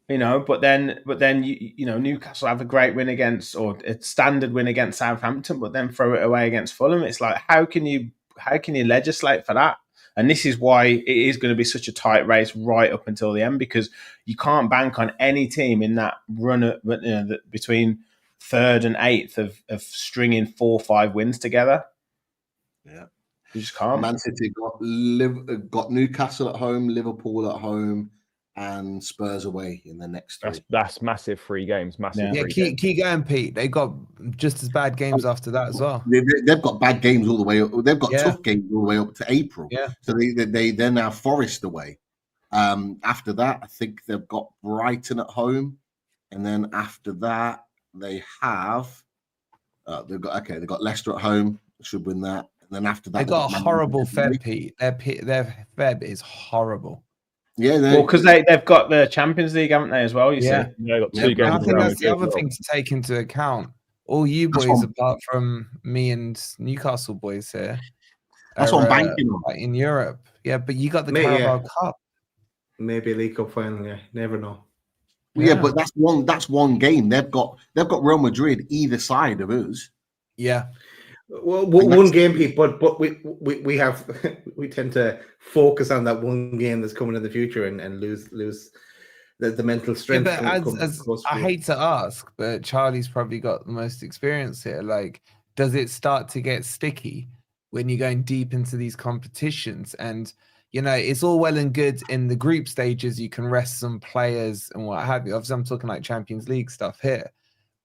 But then Newcastle have a great win against, or a standard win against Southampton, but then throw it away against Fulham. It's like, how can you legislate for that? And this is why it is going to be such a tight race right up until the end, because you can't bank on any team in that run between 3rd and 8th of stringing 4 or 5 wins together. Yeah, you just can't. Man City got Newcastle at home, Liverpool at home, and Spurs away in the next 3. That's massive 3 games. Massive. Yeah, keep going, Pete. They got just as bad games after that as well. They've got bad games all the way up. They've got tough games all the way up to April. Yeah. So they're now Forest away. After that, I think they've got Brighton at home, and then after that they have they've got Leicester at home. Should win that, and then after that they got a horrible Feb, Pete. Their Feb is horrible. Yeah, because they've got the Champions League, haven't they, as well? Yeah, they got 2 games. I think that's the other thing to take into account. All you boys, apart from me and Newcastle boys here, that's what I'm banking on in Europe. Yeah, but you got the Carabao Cup. Maybe a League Cup final. Yeah, never know. Yeah, but that's one game. They've got Real Madrid either side of us. Yeah. Well, one game, Pete, but we have we tend to focus on that one game that's coming in the future and lose the mental strength. Yeah, but I hate to ask, but Charlie's probably got the most experience here. Like, does it start to get sticky when you're going deep into these competitions? And it's all well and good in the group stages. You can rest some players and what have you. Obviously, I'm talking like Champions League stuff here.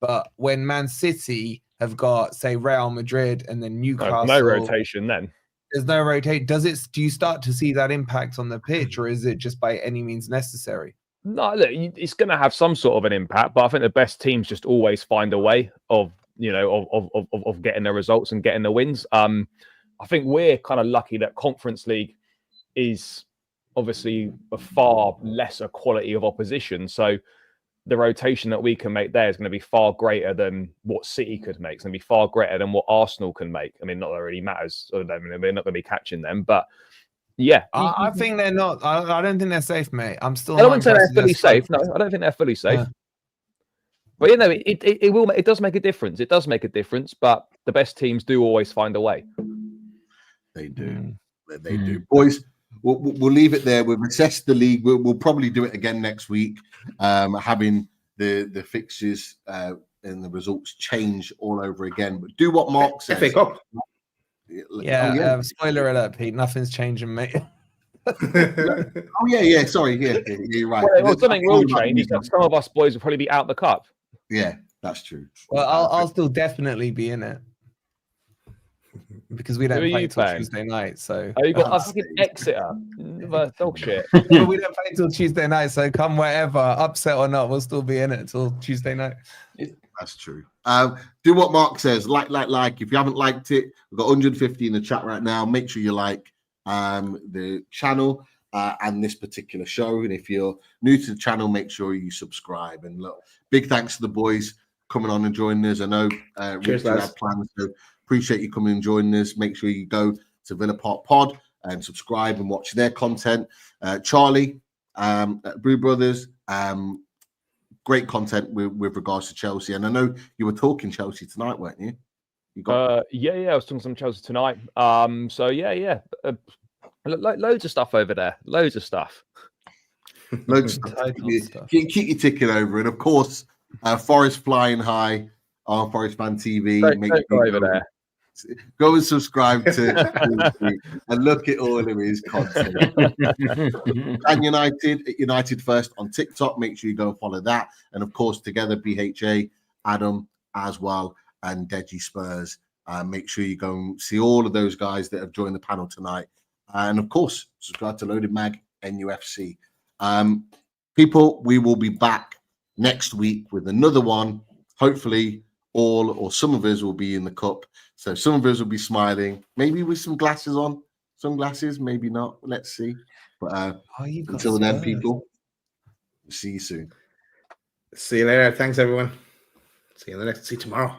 But when Man City have got, say, Real Madrid and then Newcastle, no rotation then. There's no rotate. Do you start to see that impact on the pitch, or is it just by any means necessary? No, look, it's going to have some sort of an impact, but I think the best teams just always find a way of getting the results and getting the wins. I think we're kind of lucky that Conference League is obviously a far lesser quality of opposition. So the rotation that we can make there is going to be far greater than what City could make. It's going to be far greater than what Arsenal can make. I mean, not that it really matters. We're not going to be catching them, but yeah. I think they're not. I don't think they're safe, mate. I'm still. I don't think they're fully safe. No, I don't think they're fully safe. But you know, it does make a difference. It does make a difference, but the best teams do always find a way. They do. They do. Boys, we'll leave it there. We've assessed the league. We'll probably do it again next week, having the fixtures and the results change all over again. But do what Mark says. FA Cup. Yeah, spoiler alert, Pete. Nothing's changing, mate. Yeah. Sorry, yeah, you're right. Well, something will change. Some of us boys will probably be out the cup. Yeah, that's true. Well, I'll still definitely be in it because we don't Who are play you till playing? Tuesday night. So Oh, you got a fucking Exeter. Dog shit. But we don't play till Tuesday night. So come wherever, upset or not, we'll still be in it till Tuesday night. That's true. Do what Mark says. Like. If you haven't liked it, we've got 150 in the chat right now. Make sure you like the channel and this particular show. And if you're new to the channel, make sure you subscribe. And look, big thanks to the boys coming on and joining us. I know Richard had plans, so appreciate you coming and joining us. Make sure you go to Villa Park Pod and subscribe and watch their content. Charlie, Brew Brothers, great content with regards to Chelsea. And I know you were talking Chelsea tonight, weren't you? Yeah, I was talking some Chelsea tonight. So yeah. Loads of stuff over there. Loads of stuff. Loads of stuff. Keep you ticking over. And of course, Forest flying high on Forest Fan TV. Don't go over there. Go and subscribe to and look at all of his content. And United First on TikTok. Make sure you go and follow that. And of course, together BHA, Adam as well, and Deji Spurs. Make sure you go and see all of those guys that have joined the panel tonight. And of course, subscribe to Loaded Mag NUFC. People, we will be back next week with another one. Hopefully, all or some of us will be in the cup. So some of us will be smiling, maybe with some glasses on, sunglasses, maybe not. Let's see. But until then, people, see you soon. See you later. Thanks, everyone. See you tomorrow.